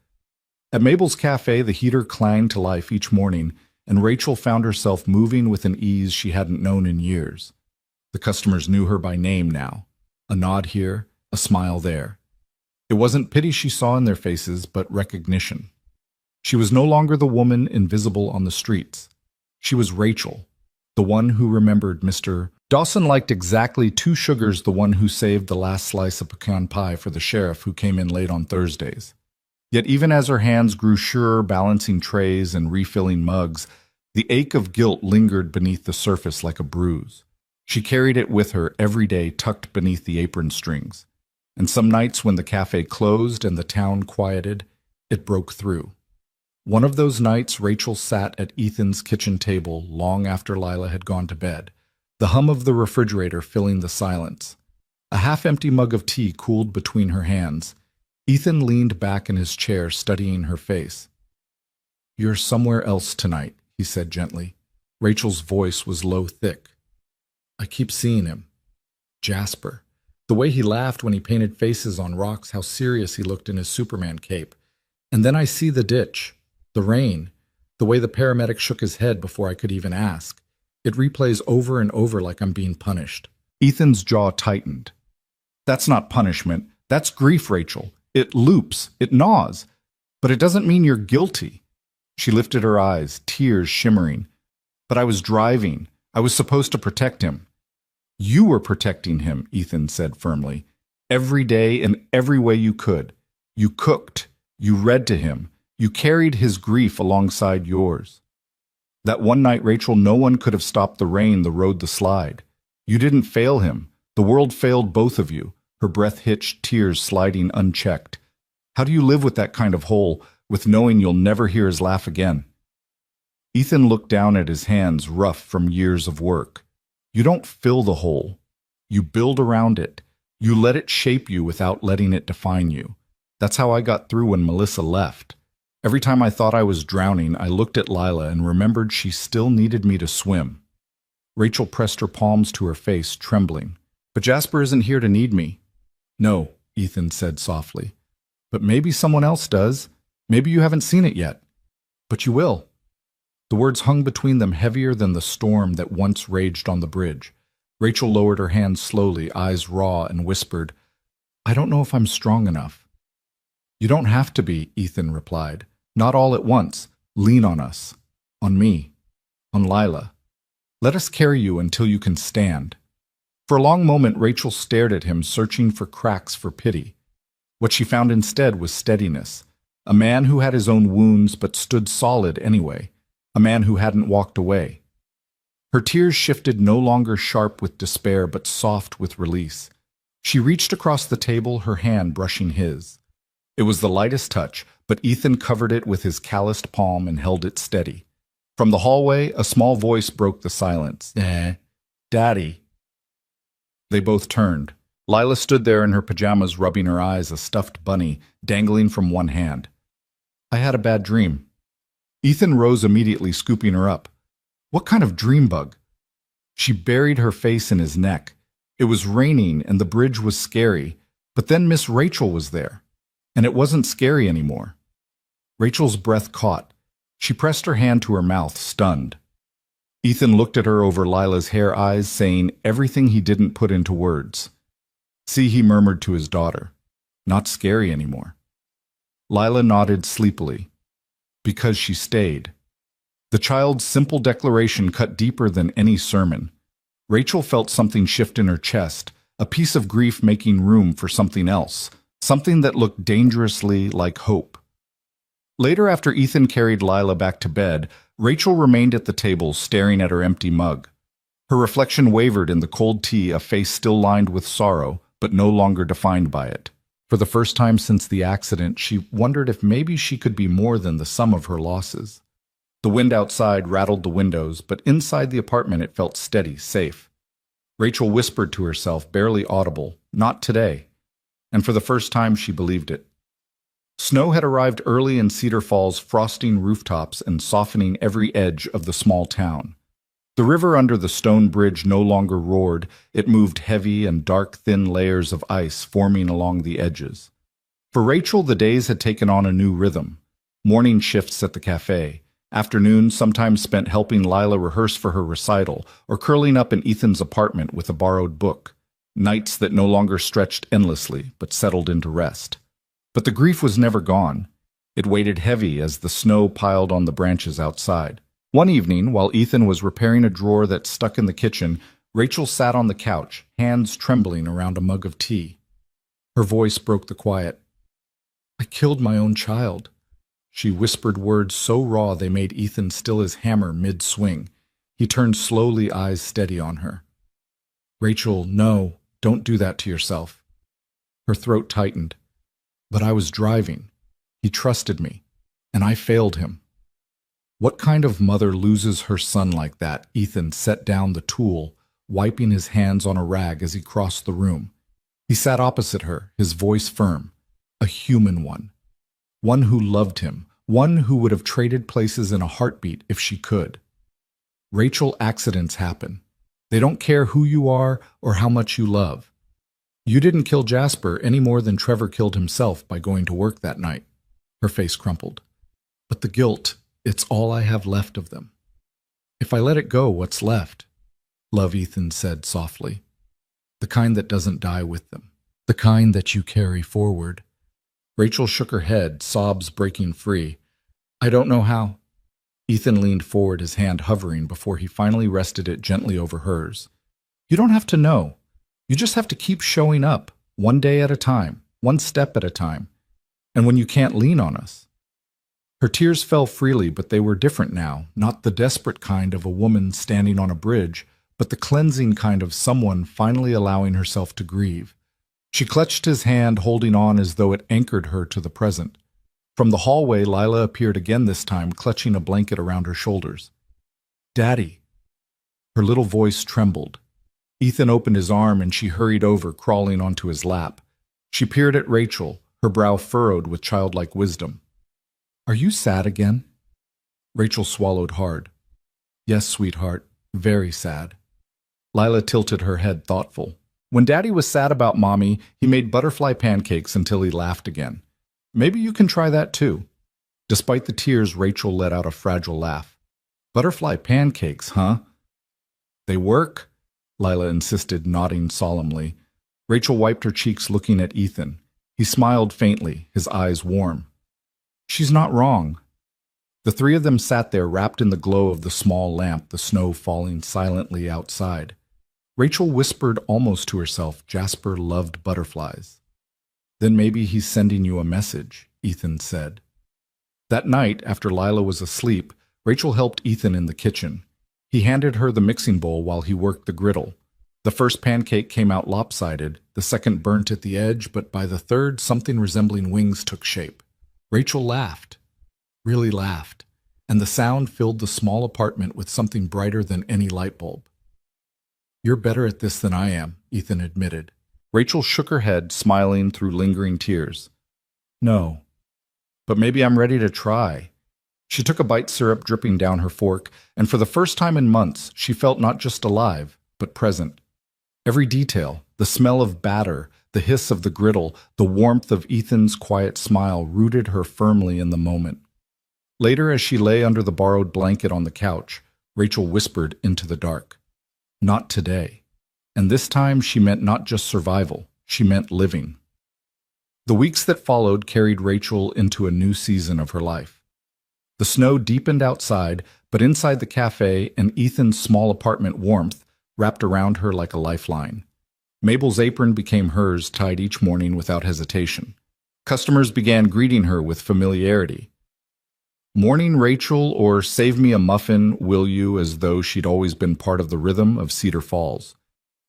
At Mabel's cafe, the heater clanged to life each morning, and Rachel found herself moving with an ease she hadn't known in years. The customers knew her by name now, a nod here, a smile there. It wasn't pity she saw in their faces, but recognition. She was no longer the woman invisible on the streets. She was Rachel, the one who remembered Mr. Dawson liked exactly 2 sugars, the one who saved the last slice of pecan pie for the sheriff who came in late on Thursdays. Yet even as her hands grew surer, balancing trays and refilling mugs, the ache of guilt lingered beneath the surface like a bruise. She carried it with her every day, tucked beneath the apron strings. And some nights when the cafe closed and the town quieted, it broke through. One of those nights, Rachel sat at Ethan's kitchen table long after Lila had gone to bed, the hum of the refrigerator filling the silence. A half-empty mug of tea cooled between her hands. Ethan leaned back in his chair, studying her face. "You're somewhere else tonight," he said gently. Rachel's voice was low, thick. "I keep seeing him. Jasper. The way he laughed when he painted faces on rocks, how serious he looked in his Superman cape. And then I see the ditch, the rain, the way the paramedic shook his head before I could even ask. It replays over and over like I'm being punished." Ethan's jaw tightened. "That's not punishment. That's grief, Rachel. It loops. It gnaws. But it doesn't mean you're guilty." She lifted her eyes, tears shimmering. "But I was driving. I was supposed to protect him." "You were protecting him," Ethan said firmly. "Every day in every way you could. You cooked. You read to him. You carried his grief alongside yours. That one night, Rachel, no one could have stopped the rain, the road, the slide. You didn't fail him. The world failed both of you." Her breath hitched, tears sliding unchecked. "How do you live with that kind of hole, with knowing you'll never hear his laugh again?" Ethan looked down at his hands, rough from years of work. "You don't fill the hole. You build around it. You let it shape you without letting it define you. That's how I got through when Melissa left. Every time I thought I was drowning, I looked at Lila and remembered she still needed me to swim." Rachel pressed her palms to her face, trembling. "But Jasper isn't here to need me." "No," Ethan said softly. "But maybe someone else does. Maybe you haven't seen it yet. But you will." The words hung between them heavier than the storm that once raged on the bridge. Rachel lowered her hands slowly, eyes raw, and whispered, "I don't know if I'm strong enough." "You don't have to be," Ethan replied. "Not all at once. Lean on us. On me. On Lila. Let us carry you until you can stand." For a long moment, Rachel stared at him, searching for cracks for pity. What she found instead was steadiness. A man who had his own wounds but stood solid anyway. A man who hadn't walked away. Her tears shifted, no longer sharp with despair but soft with release. She reached across the table, her hand brushing his. It was the lightest touch, but Ethan covered it with his calloused palm and held it steady. From the hallway, a small voice broke the silence. "Daddy." They both turned. Lila stood there in her pajamas, rubbing her eyes, a stuffed bunny dangling from one hand. "I had a bad dream." Ethan rose immediately, scooping her up. "What kind of dream bug?" She buried her face in his neck. It was raining and the bridge was scary, but then Miss Rachel was there, and it wasn't scary anymore. Rachel's breath caught. She pressed her hand to her mouth, stunned. Ethan looked at her over Lila's hair, eyes saying everything he didn't put into words. "See," he murmured to his daughter. "Not scary anymore." Lila nodded sleepily. Because she stayed. The child's simple declaration cut deeper than any sermon. Rachel felt something shift in her chest, a piece of grief making room for something else, something that looked dangerously like hope. Later, after Ethan carried Lila back to bed, Rachel remained at the table, staring at her empty mug. Her reflection wavered in the cold tea, a face still lined with sorrow, but no longer defined by it. For the first time since the accident, she wondered if maybe she could be more than the sum of her losses. The wind outside rattled the windows, but inside the apartment it felt steady, safe. Rachel whispered to herself, barely audible, "Not today." And for the first time she believed it. Snow had arrived early in Cedar Falls, frosting rooftops and softening every edge of the small town. The river under the stone bridge no longer roared. It moved heavy and dark, thin layers of ice forming along the edges. For Rachel, the days had taken on a new rhythm. Morning shifts at the cafe. Afternoons sometimes spent helping Lila rehearse for her recital or curling up in Ethan's apartment with a borrowed book. Nights that no longer stretched endlessly but settled into rest. But the grief was never gone. It weighed heavy as the snow piled on the branches outside. One evening, while Ethan was repairing a drawer that stuck in the kitchen, Rachel sat on the couch, hands trembling around a mug of tea. Her voice broke the quiet. "I killed my own child." She whispered words so raw they made Ethan still his hammer mid-swing. He turned slowly, eyes steady on her. "Rachel, no, don't do that to yourself." Her throat tightened. "But I was driving. He trusted me, and I failed him." What kind of mother loses her son like that? Ethan set down the tool, wiping his hands on a rag as he crossed the room. He sat opposite her, his voice firm. A human one. One who loved him. One who would have traded places in a heartbeat if she could. Rachel, accidents happen. They don't care who you are or how much you love. You didn't kill Jasper any more than Trevor killed himself by going to work that night. Her face crumpled. But the guilt, it's all I have left of them. If I let it go, what's left? Love, Ethan said softly. The kind that doesn't die with them. The kind that you carry forward. Rachel shook her head, sobs breaking free. I don't know how. Ethan leaned forward, his hand hovering before he finally rested it gently over hers. You don't have to know. You just have to keep showing up, one day at a time, one step at a time. And when you can't lean on us. Her tears fell freely, but they were different now, not the desperate kind of a woman standing on a bridge, but the cleansing kind of someone finally allowing herself to grieve. She clutched his hand, holding on as though it anchored her to the present. From the hallway, Lila appeared again this time, clutching a blanket around her shoulders. Daddy. Her little voice trembled. Ethan opened his arm and she hurried over, crawling onto his lap. She peered at Rachel, her brow furrowed with childlike wisdom. Are you sad again? Rachel swallowed hard. Yes, sweetheart, very sad. Lila tilted her head, thoughtful. When Daddy was sad about Mommy, he made butterfly pancakes until he laughed again. Maybe you can try that too. Despite the tears, Rachel let out a fragile laugh. Butterfly pancakes, huh? They work? Lila insisted, nodding solemnly. Rachel wiped her cheeks, looking at Ethan. He smiled faintly, his eyes warm. She's not wrong. The three of them sat there, wrapped in the glow of the small lamp, the snow falling silently outside. Rachel whispered almost to herself, Jasper loved butterflies. Then maybe he's sending you a message, Ethan said. That night, after Lila was asleep, Rachel helped Ethan in the kitchen. He handed her the mixing bowl while he worked the griddle. The first pancake came out lopsided, the second burnt at the edge, but by the third, something resembling wings took shape. Rachel laughed, really laughed, and the sound filled the small apartment with something brighter than any light bulb. You're better at this than I am, Ethan admitted. Rachel shook her head, smiling through lingering tears. No, but maybe I'm ready to try. She took a bite, syrup dripping down her fork, and for the first time in months, she felt not just alive, but present. Every detail, the smell of batter, the hiss of the griddle, the warmth of Ethan's quiet smile rooted her firmly in the moment. Later, as she lay under the borrowed blanket on the couch, Rachel whispered into the dark. Not today. And this time she meant not just survival, she meant living. The weeks that followed carried Rachel into a new season of her life. The snow deepened outside, but inside the cafe and Ethan's small apartment warmth wrapped around her like a lifeline. Mabel's apron became hers, tied each morning without hesitation. Customers began greeting her with familiarity. Morning Rachel, or save me a muffin, will you, as though she'd always been part of the rhythm of Cedar Falls.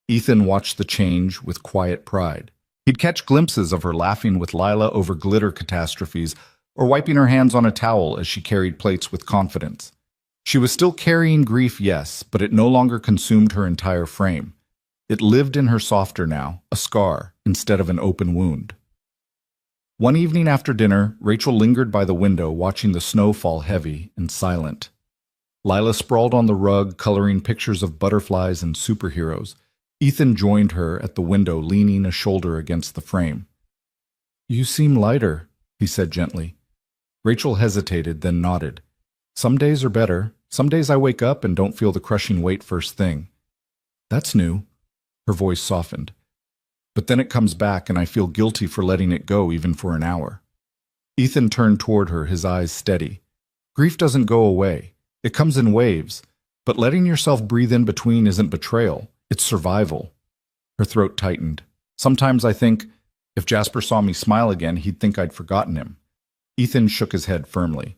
Ethan watched the change with quiet pride. He'd catch glimpses of her laughing with Lila over glitter catastrophes or wiping her hands on a towel as she carried plates with confidence. She was still carrying grief, yes, but it no longer consumed her entire frame. It lived in her softer now, a scar instead of an open wound. One evening after dinner, Rachel lingered by the window watching the snow fall heavy and silent. Lila sprawled on the rug, coloring pictures of butterflies and superheroes. Ethan joined her at the window, leaning a shoulder against the frame. You seem lighter, he said gently. Rachel hesitated, then nodded. Some days are better. Some days I wake up and don't feel the crushing weight first thing. That's new. Her voice softened. But then it comes back and I feel guilty for letting it go even for an hour. Ethan turned toward her, his eyes steady. Grief doesn't go away. It comes in waves. But letting yourself breathe in between isn't betrayal. It's survival. Her throat tightened. Sometimes I think, if Jasper saw me smile again, he'd think I'd forgotten him. Ethan shook his head firmly.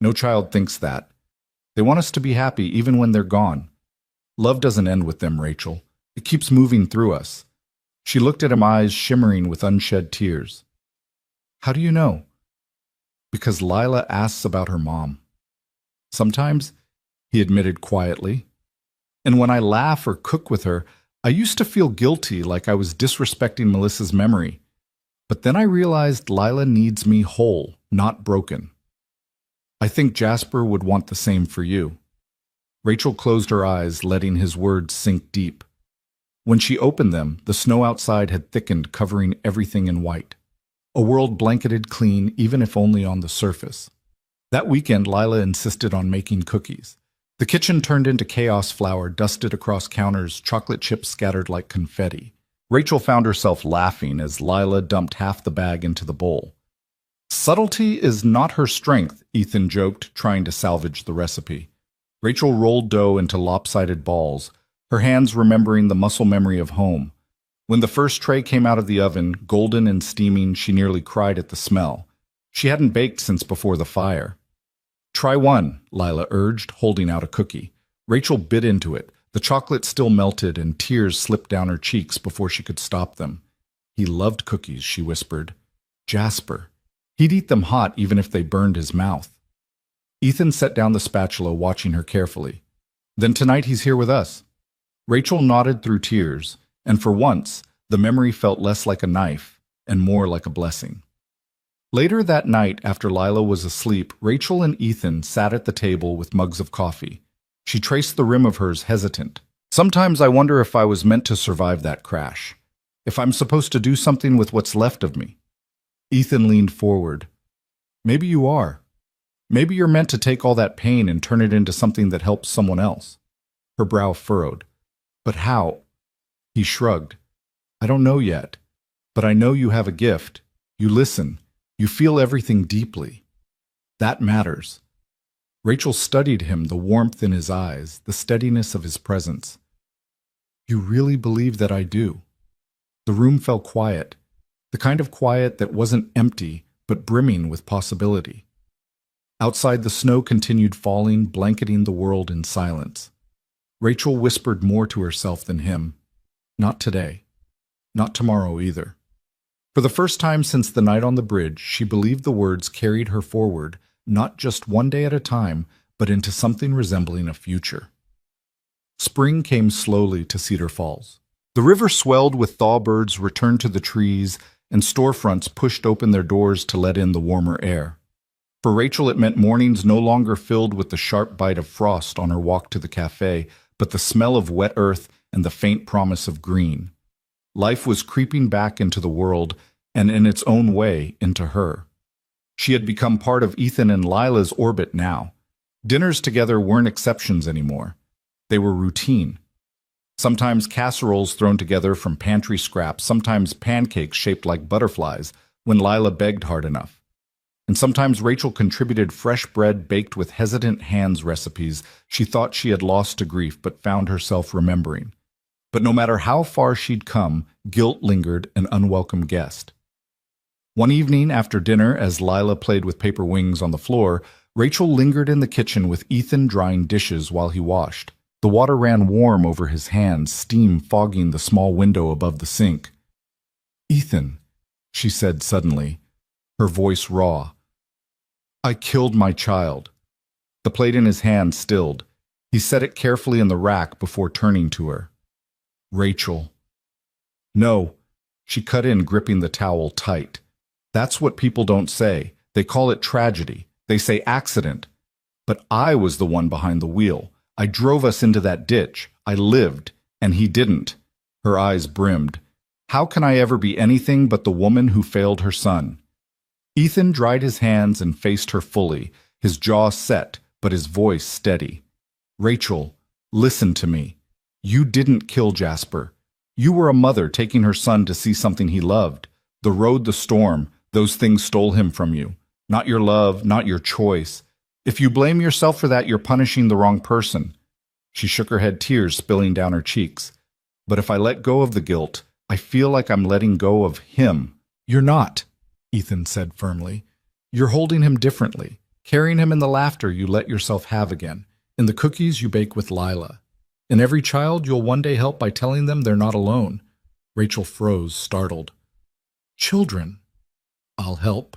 No child thinks that. They want us to be happy even when they're gone. Love doesn't end with them, Rachel. It keeps moving through us. She looked at him, eyes shimmering with unshed tears. How do you know? Because Lila asks about her mom. Sometimes, he admitted quietly. And when I laugh or cook with her, I used to feel guilty, like I was disrespecting Melissa's memory. But then I realized Lila needs me whole, not broken. I think Jasper would want the same for you. Rachel closed her eyes, letting his words sink deep. When she opened them, the snow outside had thickened, covering everything in white. A world blanketed clean, even if only on the surface. That weekend, Lila insisted on making cookies. The kitchen turned into chaos, flour dusted across counters, chocolate chips scattered like confetti. Rachel found herself laughing as Lila dumped half the bag into the bowl. Subtlety is not her strength, Ethan joked, trying to salvage the recipe. Rachel rolled dough into lopsided balls, her hands remembering the muscle memory of home. When the first tray came out of the oven, golden and steaming, she nearly cried at the smell. She hadn't baked since before the fire. "Try one," Lila urged, holding out a cookie. Rachel bit into it. The chocolate still melted, and tears slipped down her cheeks before she could stop them. "He loved cookies," she whispered. "Jasper. He'd eat them hot even if they burned his mouth." Ethan set down the spatula, watching her carefully. "Then tonight he's here with us." Rachel nodded through tears, and for once, the memory felt less like a knife and more like a blessing. Later that night, after Lila was asleep, Rachel and Ethan sat at the table with mugs of coffee. She traced the rim of hers, hesitant. "Sometimes I wonder if I was meant to survive that crash. If I'm supposed to do something with what's left of me." Ethan leaned forward. "Maybe you are. Maybe you're meant to take all that pain and turn it into something that helps someone else." Her brow furrowed. "But how?" He shrugged. "I don't know yet. But I know you have a gift. You listen. You feel everything deeply. That matters." Rachel studied him, the warmth in his eyes, the steadiness of his presence. "You really believe that I do?" The room fell quiet, the kind of quiet that wasn't empty, but brimming with possibility. Outside, the snow continued falling, blanketing the world in silence. Rachel whispered more to herself than him. Not today. Not tomorrow either. For the first time since the night on the bridge, she believed the words carried her forward, not just one day at a time, but into something resembling a future. Spring came slowly to Cedar Falls. The river swelled with thaw birds returned to the trees, and storefronts pushed open their doors to let in the warmer air. For Rachel, it meant mornings no longer filled with the sharp bite of frost on her walk to the cafe, but the smell of wet earth and the faint promise of green. Life was creeping back into the world, and in its own way, into her. She had become part of Ethan and Lila's orbit now. Dinners together weren't exceptions anymore. They were routine. Sometimes casseroles thrown together from pantry scraps, sometimes pancakes shaped like butterflies, when Lila begged hard enough. And sometimes Rachel contributed fresh bread baked with hesitant hands, recipes she thought she had lost to grief but found herself remembering. But no matter how far she'd come, guilt lingered, an unwelcome guest. One evening after dinner, as Lila played with paper wings on the floor, Rachel lingered in the kitchen with Ethan drying dishes while he washed. The water ran warm over his hands, steam fogging the small window above the sink. "Ethan," she said suddenly, her voice raw. "I killed my child." The plate in his hand stilled. He set it carefully in the rack before turning to her. "Rachel." "No," she cut in, gripping the towel tight. "That's what people don't say. They call it tragedy. They say accident. But I was the one behind the wheel. I drove us into that ditch. I lived, and he didn't." Her eyes brimmed. "How can I ever be anything but the woman who failed her son?" Ethan dried his hands and faced her fully, his jaw set, but his voice steady. "Rachel, listen to me. You didn't kill Jasper. You were a mother taking her son to see something he loved. The road, the storm, those things stole him from you. Not your love, not your choice. If you blame yourself for that, you're punishing the wrong person." She shook her head, tears spilling down her cheeks. "But if I let go of the guilt, I feel like I'm letting go of him." "You're not," Ethan said firmly. "You're holding him differently, carrying him in the laughter you let yourself have again, in the cookies you bake with Lila. In every child you'll one day help by telling them they're not alone." Rachel froze, startled. "Children." "I'll help."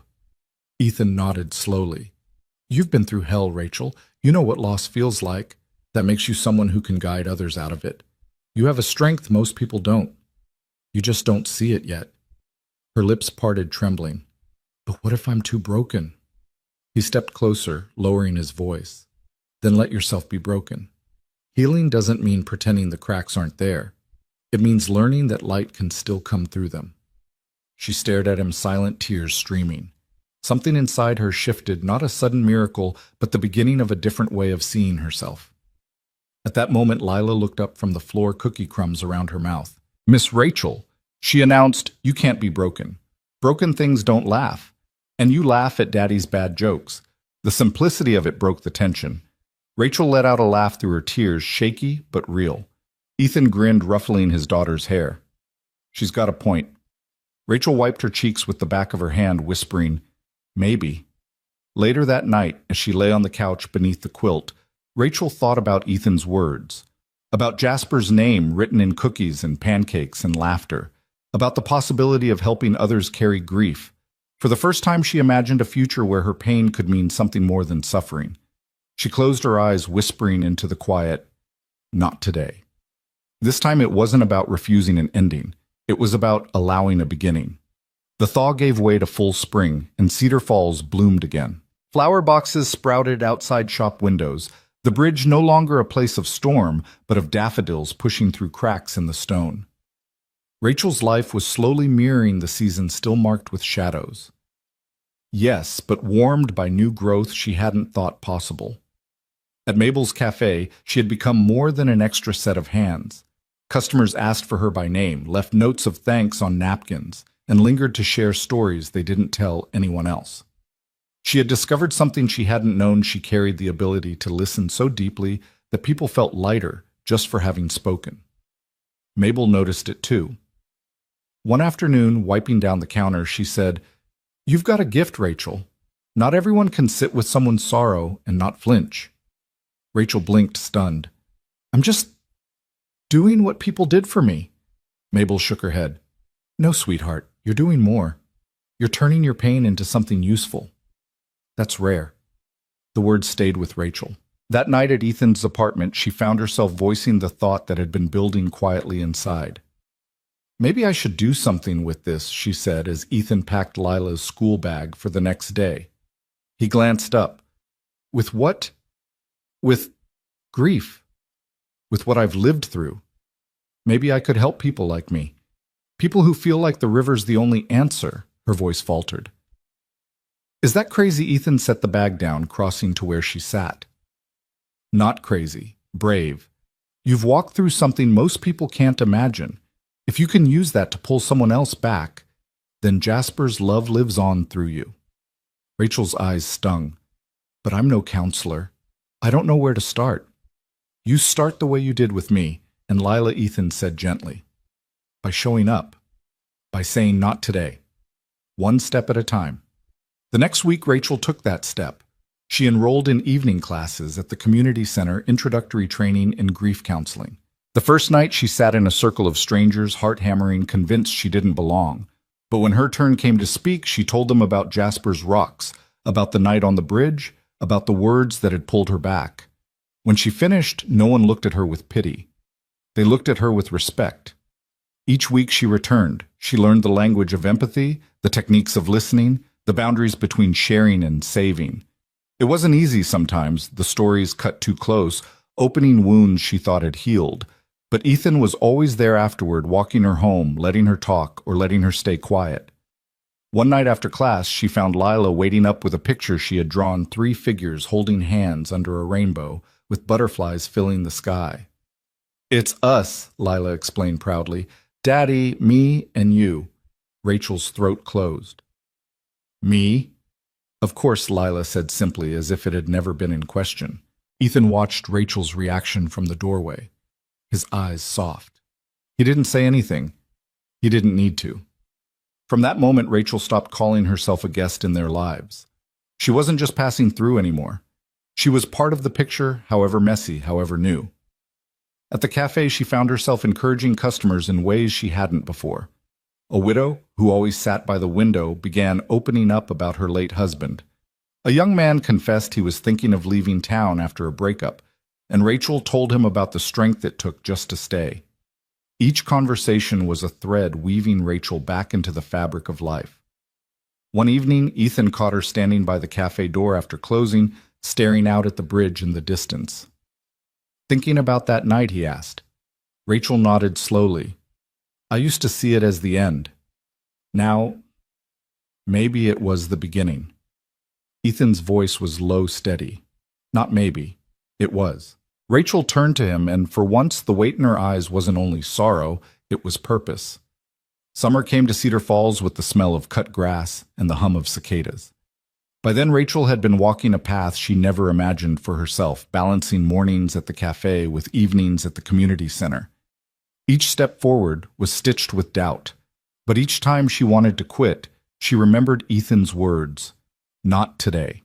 Ethan nodded slowly. "You've been through hell, Rachel. You know what loss feels like. That makes you someone who can guide others out of it. You have a strength most people don't. You just don't see it yet. Her lips parted, trembling. But what if I'm too broken? He stepped closer, lowering his voice. Then let yourself be broken. Healing doesn't mean pretending the cracks aren't there. It means learning that light can still come through them. She stared at him, silent, tears streaming. Something inside her shifted, not a sudden miracle, but the beginning of a different way of seeing herself. At that moment, Lila looked up from the floor, cookie crumbs around her mouth. Miss Rachel, she announced, you can't be broken. Broken things don't laugh. And you laugh at Daddy's bad jokes. The simplicity of it broke the tension. Rachel let out a laugh through her tears, shaky but real. Ethan grinned, ruffling his daughter's hair. She's got a point. Rachel wiped her cheeks with the back of her hand, whispering, maybe. Later that night, as she lay on the couch beneath the quilt, Rachel thought about Ethan's words, about Jasper's name written in cookies and pancakes and laughter, about the possibility of helping others carry grief. For the first time, she imagined a future where her pain could mean something more than suffering. She closed her eyes, whispering into the quiet, not today. This time it wasn't about refusing an ending. It was about allowing a beginning. The thaw gave way to full spring, and Cedar Falls bloomed again. Flower boxes sprouted outside shop windows, the bridge no longer a place of storm, but of daffodils pushing through cracks in the stone. Rachel's life was slowly mirroring the season still marked with shadows. Yes, but warmed by new growth she hadn't thought possible. At Mabel's cafe, she had become more than an extra set of hands. Customers asked for her by name, left notes of thanks on napkins, and lingered to share stories they didn't tell anyone else. She had discovered something she hadn't known. She carried the ability to listen so deeply that people felt lighter just for having spoken. Mabel noticed it too. One afternoon, wiping down the counter, she said, "You've got a gift, Rachel. Not everyone can sit with someone's sorrow and not flinch." Rachel blinked, stunned. "I'm just doing what people did for me." Mabel shook her head. "No, sweetheart, you're doing more. You're turning your pain into something useful. That's rare." The words stayed with Rachel. That night at Ethan's apartment, she found herself voicing the thought that had been building quietly inside. "Maybe I should do something with this," she said as Ethan packed Lila's school bag for the next day. He glanced up. "With what?" "With grief. With what I've lived through. Maybe I could help people like me. People who feel like the river's the only answer," her voice faltered. "Is that crazy?" Ethan set the bag down, crossing to where she sat. "Not crazy. Brave. You've walked through something most people can't imagine. If you can use that to pull someone else back, then Jasper's love lives on through you." Rachel's eyes stung. "But I'm no counselor. I don't know where to start." "You start the way you did with me," and Lila, Ethan said gently. "By showing up. By saying not today. One step at a time." The next week, Rachel took that step. She enrolled in evening classes at the community center, introductory training in grief counseling. The first night, she sat in a circle of strangers, heart-hammering, convinced she didn't belong. But when her turn came to speak, she told them about Jasper's rocks, about the night on the bridge, about the words that had pulled her back. When she finished, no one looked at her with pity. They looked at her with respect. Each week she returned. She learned the language of empathy, the techniques of listening, the boundaries between sharing and saving. It wasn't easy sometimes, the stories cut too close, opening wounds she thought had healed. But Ethan was always there afterward, walking her home, letting her talk, or letting her stay quiet. One night after class, she found Lila waiting up with a picture she had drawn, 3 figures holding hands under a rainbow, with butterflies filling the sky. "It's us," Lila explained proudly. "Daddy, me, and you." Rachel's throat closed. "Me?" "Of course," Lila said simply, as if it had never been in question. Ethan watched Rachel's reaction from the doorway, his eyes soft. He didn't say anything. He didn't need to. From that moment, Rachel stopped calling herself a guest in their lives. She wasn't just passing through anymore. She was part of the picture, however messy, however new. At the cafe, she found herself encouraging customers in ways she hadn't before. A widow, who always sat by the window, began opening up about her late husband. A young man confessed he was thinking of leaving town after a breakup, and Rachel told him about the strength it took just to stay. Each conversation was a thread weaving Rachel back into the fabric of life. One evening, Ethan caught her standing by the cafe door after closing, staring out at the bridge in the distance. "Thinking about that night?" he asked. Rachel nodded slowly. "I used to see it as the end. Now, maybe it was the beginning." Ethan's voice was low, steady. Not maybe. It was. Rachel turned to him, and for once the weight in her eyes wasn't only sorrow, it was purpose. Summer came to Cedar Falls with the smell of cut grass and the hum of cicadas. By then Rachel had been walking a path she never imagined for herself, balancing mornings at the cafe with evenings at the community center. Each step forward was stitched with doubt, but each time she wanted to quit, she remembered Ethan's words, "Not today."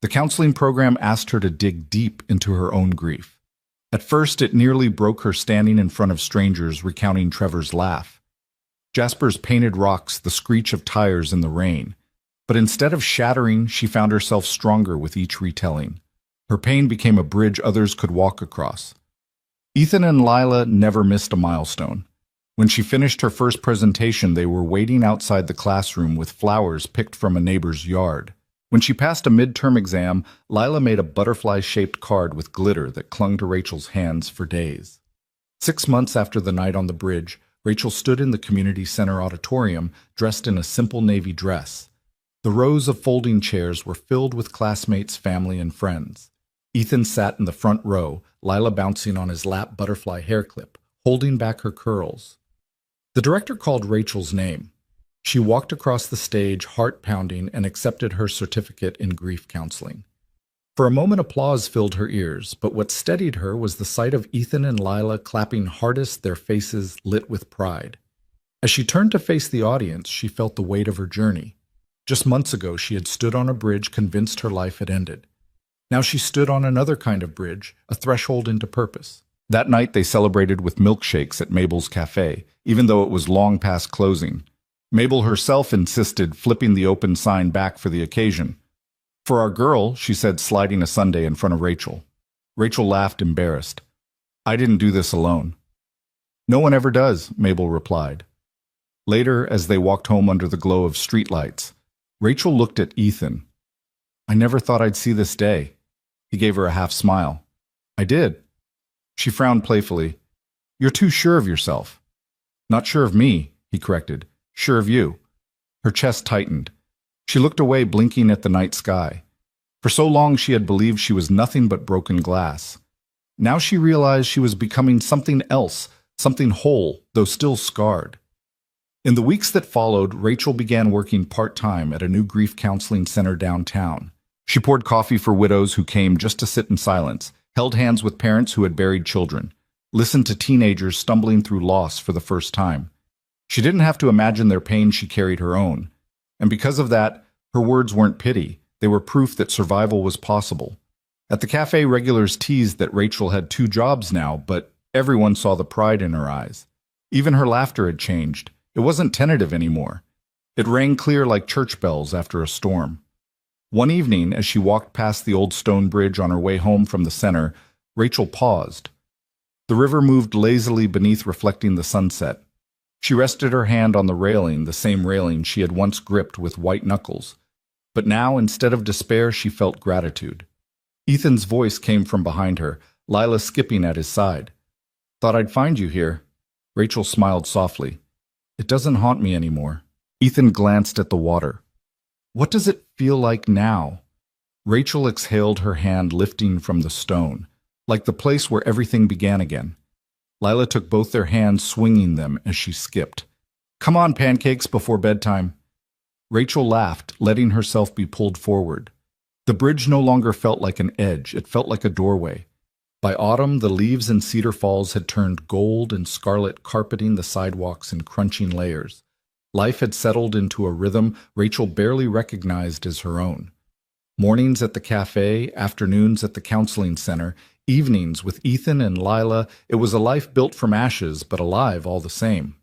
The counseling program asked her to dig deep into her own grief. At first, it nearly broke her standing in front of strangers recounting Trevor's laugh, Jasper's painted rocks, the screech of tires in the rain. But instead of shattering, she found herself stronger with each retelling. Her pain became a bridge others could walk across. Ethan and Lila never missed a milestone. When she finished her first presentation, they were waiting outside the classroom with flowers picked from a neighbor's yard. When she passed a midterm exam, Lila made a butterfly-shaped card with glitter that clung to Rachel's hands for days. 6 months after the night on the bridge, Rachel stood in the community center auditorium dressed in a simple navy dress. The rows of folding chairs were filled with classmates, family, and friends. Ethan sat in the front row, Lila bouncing on his lap butterfly hair clip, holding back her curls. The director called Rachel's name. She walked across the stage, heart pounding, and accepted her certificate in grief counseling. For a moment, applause filled her ears, but what steadied her was the sight of Ethan and Lila clapping hardest, their faces lit with pride. As she turned to face the audience, she felt the weight of her journey. Just months ago, she had stood on a bridge convinced her life had ended. Now she stood on another kind of bridge, a threshold into purpose. That night, they celebrated with milkshakes at Mabel's cafe, even though it was long past closing. Mabel herself insisted, flipping the open sign back for the occasion. "For our girl," she said, sliding a sundae in front of Rachel. Rachel laughed, embarrassed. "I didn't do this alone." "No one ever does," Mabel replied. Later, as they walked home under the glow of streetlights, Rachel looked at Ethan. "I never thought I'd see this day." He gave her a half smile. "I did." She frowned playfully. "You're too sure of yourself." "Not sure of me," he corrected. "Sure of you." Her chest tightened. She looked away, blinking at the night sky. For so long she had believed she was nothing but broken glass. Now she realized she was becoming something else, something whole, though still scarred. In the weeks that followed, Rachel began working part-time at a new grief counseling center downtown. She poured coffee for widows who came just to sit in silence, held hands with parents who had buried children, listened to teenagers stumbling through loss for the first time. She didn't have to imagine their pain, she carried her own. And because of that, her words weren't pity, they were proof that survival was possible. At the cafe, regulars teased that Rachel had 2 jobs now, but everyone saw the pride in her eyes. Even her laughter had changed. It wasn't tentative anymore. It rang clear like church bells after a storm. One evening, as she walked past the old stone bridge on her way home from the center, Rachel paused. The river moved lazily beneath, reflecting the sunset. She rested her hand on the railing, the same railing she had once gripped with white knuckles. But now, instead of despair, she felt gratitude. Ethan's voice came from behind her, Lila skipping at his side. "Thought I'd find you here." Rachel smiled softly. "It doesn't haunt me anymore." Ethan glanced at the water. "What does it feel like now?" Rachel exhaled, her hand lifting from the stone, like the place where everything began again. Lila took both their hands, swinging them as she skipped. "Come on, pancakes, before bedtime." Rachel laughed, letting herself be pulled forward. The bridge no longer felt like an edge, it felt like a doorway. By autumn, the leaves in Cedar Falls had turned gold and scarlet, carpeting the sidewalks in crunching layers. Life had settled into a rhythm Rachel barely recognized as her own. Mornings at the cafe, afternoons at the counseling center, evenings with Ethan and Lila, it was a life built from ashes, but alive all the same.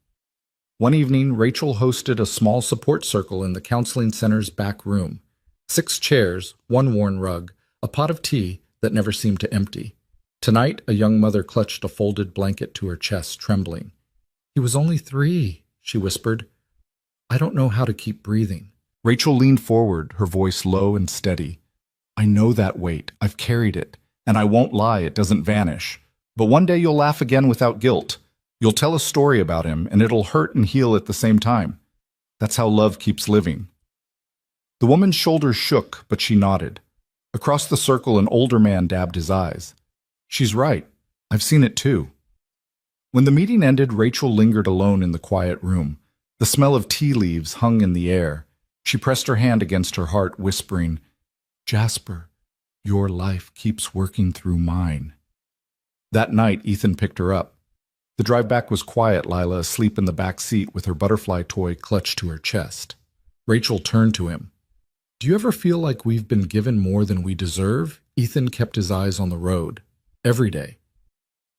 One evening, Rachel hosted a small support circle in the counseling center's back room. 6 chairs, 1 worn rug, a pot of tea that never seemed to empty. Tonight, a young mother clutched a folded blanket to her chest, trembling. He was only 3, she whispered. I don't know how to keep breathing. Rachel leaned forward, her voice low and steady. I know that weight. I've carried it. And I won't lie, it doesn't vanish. But one day you'll laugh again without guilt. You'll tell a story about him, and it'll hurt and heal at the same time. That's how love keeps living. The woman's shoulders shook, but she nodded. Across the circle, an older man dabbed his eyes. She's right. I've seen it too. When the meeting ended, Rachel lingered alone in the quiet room. The smell of tea leaves hung in the air. She pressed her hand against her heart, whispering, Jasper, your life keeps working through mine. That night, Ethan picked her up. The drive back was quiet, Lila asleep in the back seat with her butterfly toy clutched to her chest. Rachel turned to him. Do you ever feel like we've been given more than we deserve? Ethan kept his eyes on the road. Every day.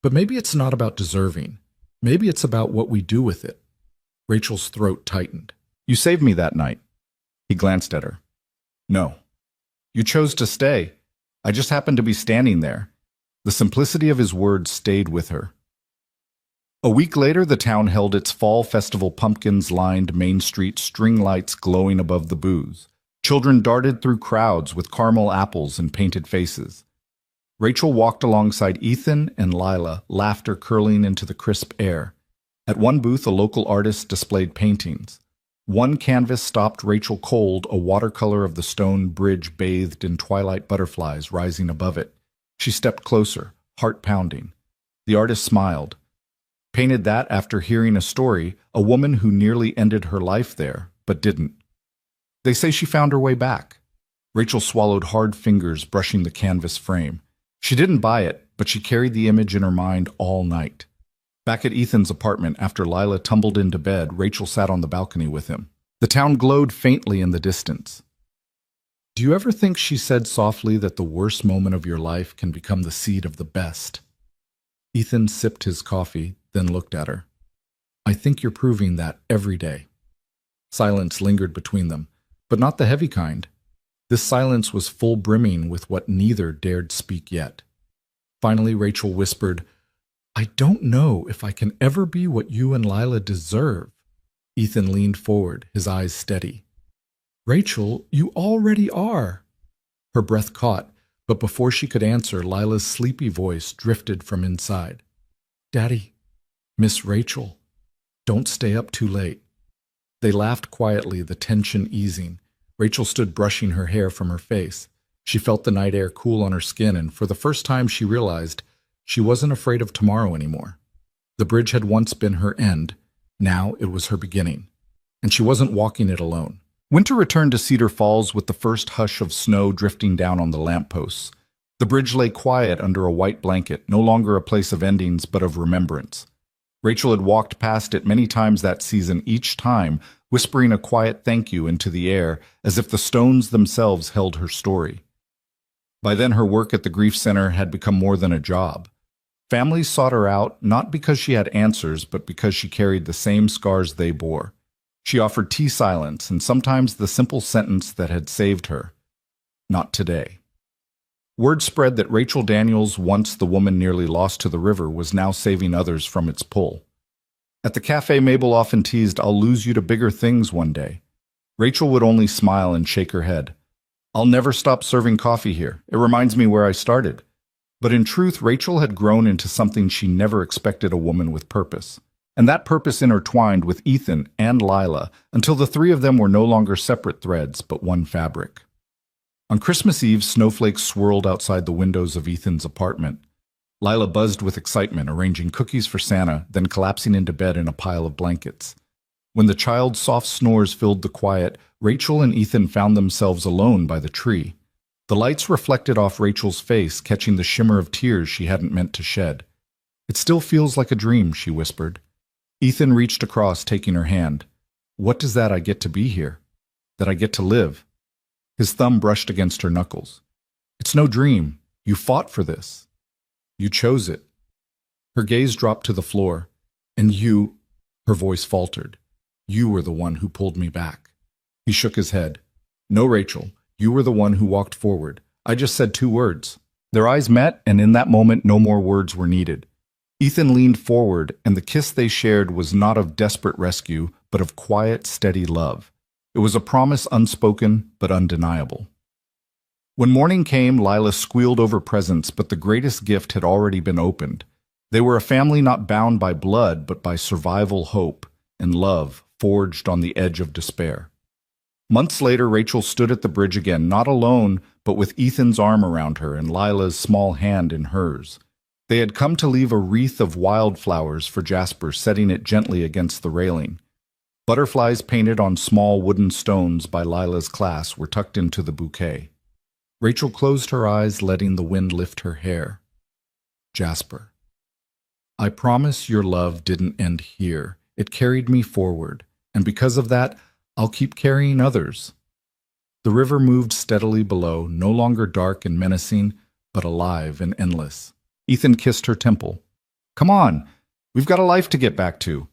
But maybe it's not about deserving. Maybe it's about what we do with it. Rachel's throat tightened. You saved me that night. He glanced at her. No. You chose to stay. I just happened to be standing there. The simplicity of his words stayed with her. A week later, the town held its fall festival. Pumpkins lined Main Street, string lights glowing above the booths. Children darted through crowds with caramel apples and painted faces. Rachel walked alongside Ethan and Lila, laughter curling into the crisp air. At one booth, a local artist displayed paintings. One canvas stopped Rachel cold, a watercolor of the stone bridge bathed in twilight butterflies rising above it. She stepped closer, heart pounding. The artist smiled. Painted that after hearing a story, a woman who nearly ended her life there, but didn't. They say she found her way back. Rachel swallowed hard fingers, brushing the canvas frame. She didn't buy it, but she carried the image in her mind all night. Back at Ethan's apartment, after Lila tumbled into bed, Rachel sat on the balcony with him. The town glowed faintly in the distance. Do you ever think, she said softly, that the worst moment of your life can become the seed of the best? Ethan sipped his coffee, then looked at her. I think you're proving that every day. Silence lingered between them, but not the heavy kind. This silence was full brimming with what neither dared speak yet. Finally, Rachel whispered, I don't know if I can ever be what you and Lila deserve. Ethan leaned forward, his eyes steady. Rachel, you already are. Her breath caught, but before she could answer, Lila's sleepy voice drifted from inside. Daddy, Miss Rachel, don't stay up too late. They laughed quietly, the tension easing. Rachel stood brushing her hair from her face. She felt the night air cool on her skin, and for the first time she realized she wasn't afraid of tomorrow anymore. The bridge had once been her end. Now it was her beginning. And she wasn't walking it alone. Winter returned to Cedar Falls with the first hush of snow drifting down on the lampposts. The bridge lay quiet under a white blanket, no longer a place of endings but of remembrance. Rachel had walked past it many times that season, each time whispering a quiet thank you into the air, as if the stones themselves held her story. By then, her work at the Grief Center had become more than a job. Families sought her out, not because she had answers, but because she carried the same scars they bore. She offered tea silence, and sometimes the simple sentence that had saved her. Not today. Word spread that Rachel Daniels, once the woman nearly lost to the river, was now saving others from its pull. At the cafe, Mabel often teased, I'll lose you to bigger things one day. Rachel would only smile and shake her head. I'll never stop serving coffee here. It reminds me where I started. But in truth, Rachel had grown into something she never expected, a woman with purpose. And that purpose intertwined with Ethan and Lila until the three of them were no longer separate threads, but one fabric. On Christmas Eve, snowflakes swirled outside the windows of Ethan's apartment. Lila buzzed with excitement, arranging cookies for Santa, then collapsing into bed in a pile of blankets. When the child's soft snores filled the quiet, Rachel and Ethan found themselves alone by the tree. The lights reflected off Rachel's face, catching the shimmer of tears she hadn't meant to shed. It still feels like a dream, she whispered. Ethan reached across, taking her hand. What does that I get to be here? That I get to live? His thumb brushed against her knuckles. It's no dream. You fought for this. You chose it. Her gaze dropped to the floor. And you, her voice faltered. You were the one who pulled me back. He shook his head. No, Rachel, you were the one who walked forward. I just said 2 words. Their eyes met, and in that moment no more words were needed. Ethan leaned forward, and the kiss they shared was not of desperate rescue, but of quiet, steady love. It was a promise unspoken, but undeniable. When morning came, Lila squealed over presents, but the greatest gift had already been opened. They were a family not bound by blood, but by survival hope and love forged on the edge of despair. Months later, Rachel stood at the bridge again, not alone, but with Ethan's arm around her and Lila's small hand in hers. They had come to leave a wreath of wildflowers for Jasper, setting it gently against the railing. Butterflies painted on small wooden stones by Lila's class were tucked into the bouquet. Rachel closed her eyes, letting the wind lift her hair. Jasper. I promise your love didn't end here. It carried me forward, and because of that, I'll keep carrying others. The river moved steadily below, no longer dark and menacing, but alive and endless. Ethan kissed her temple. Come on, we've got a life to get back to.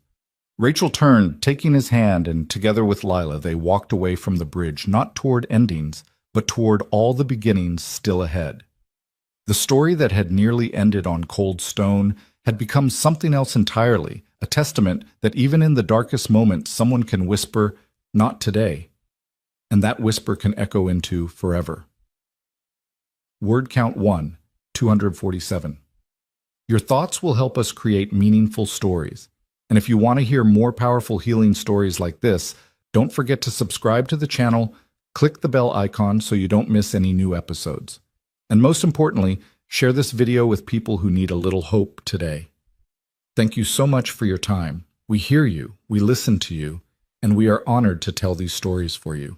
Rachel turned, taking his hand, and together with Lila, they walked away from the bridge, not toward endings, but toward all the beginnings still ahead. The story that had nearly ended on cold stone had become something else entirely, a testament that even in the darkest moments someone can whisper, "Not today," and that whisper can echo into forever. Word count 1, 247. Your thoughts will help us create meaningful stories. And if you want to hear more powerful healing stories like this, don't forget to subscribe to the channel, click the bell icon so you don't miss any new episodes. And most importantly, share this video with people who need a little hope today. Thank you so much for your time. We hear you, we listen to you, and we are honored to tell these stories for you.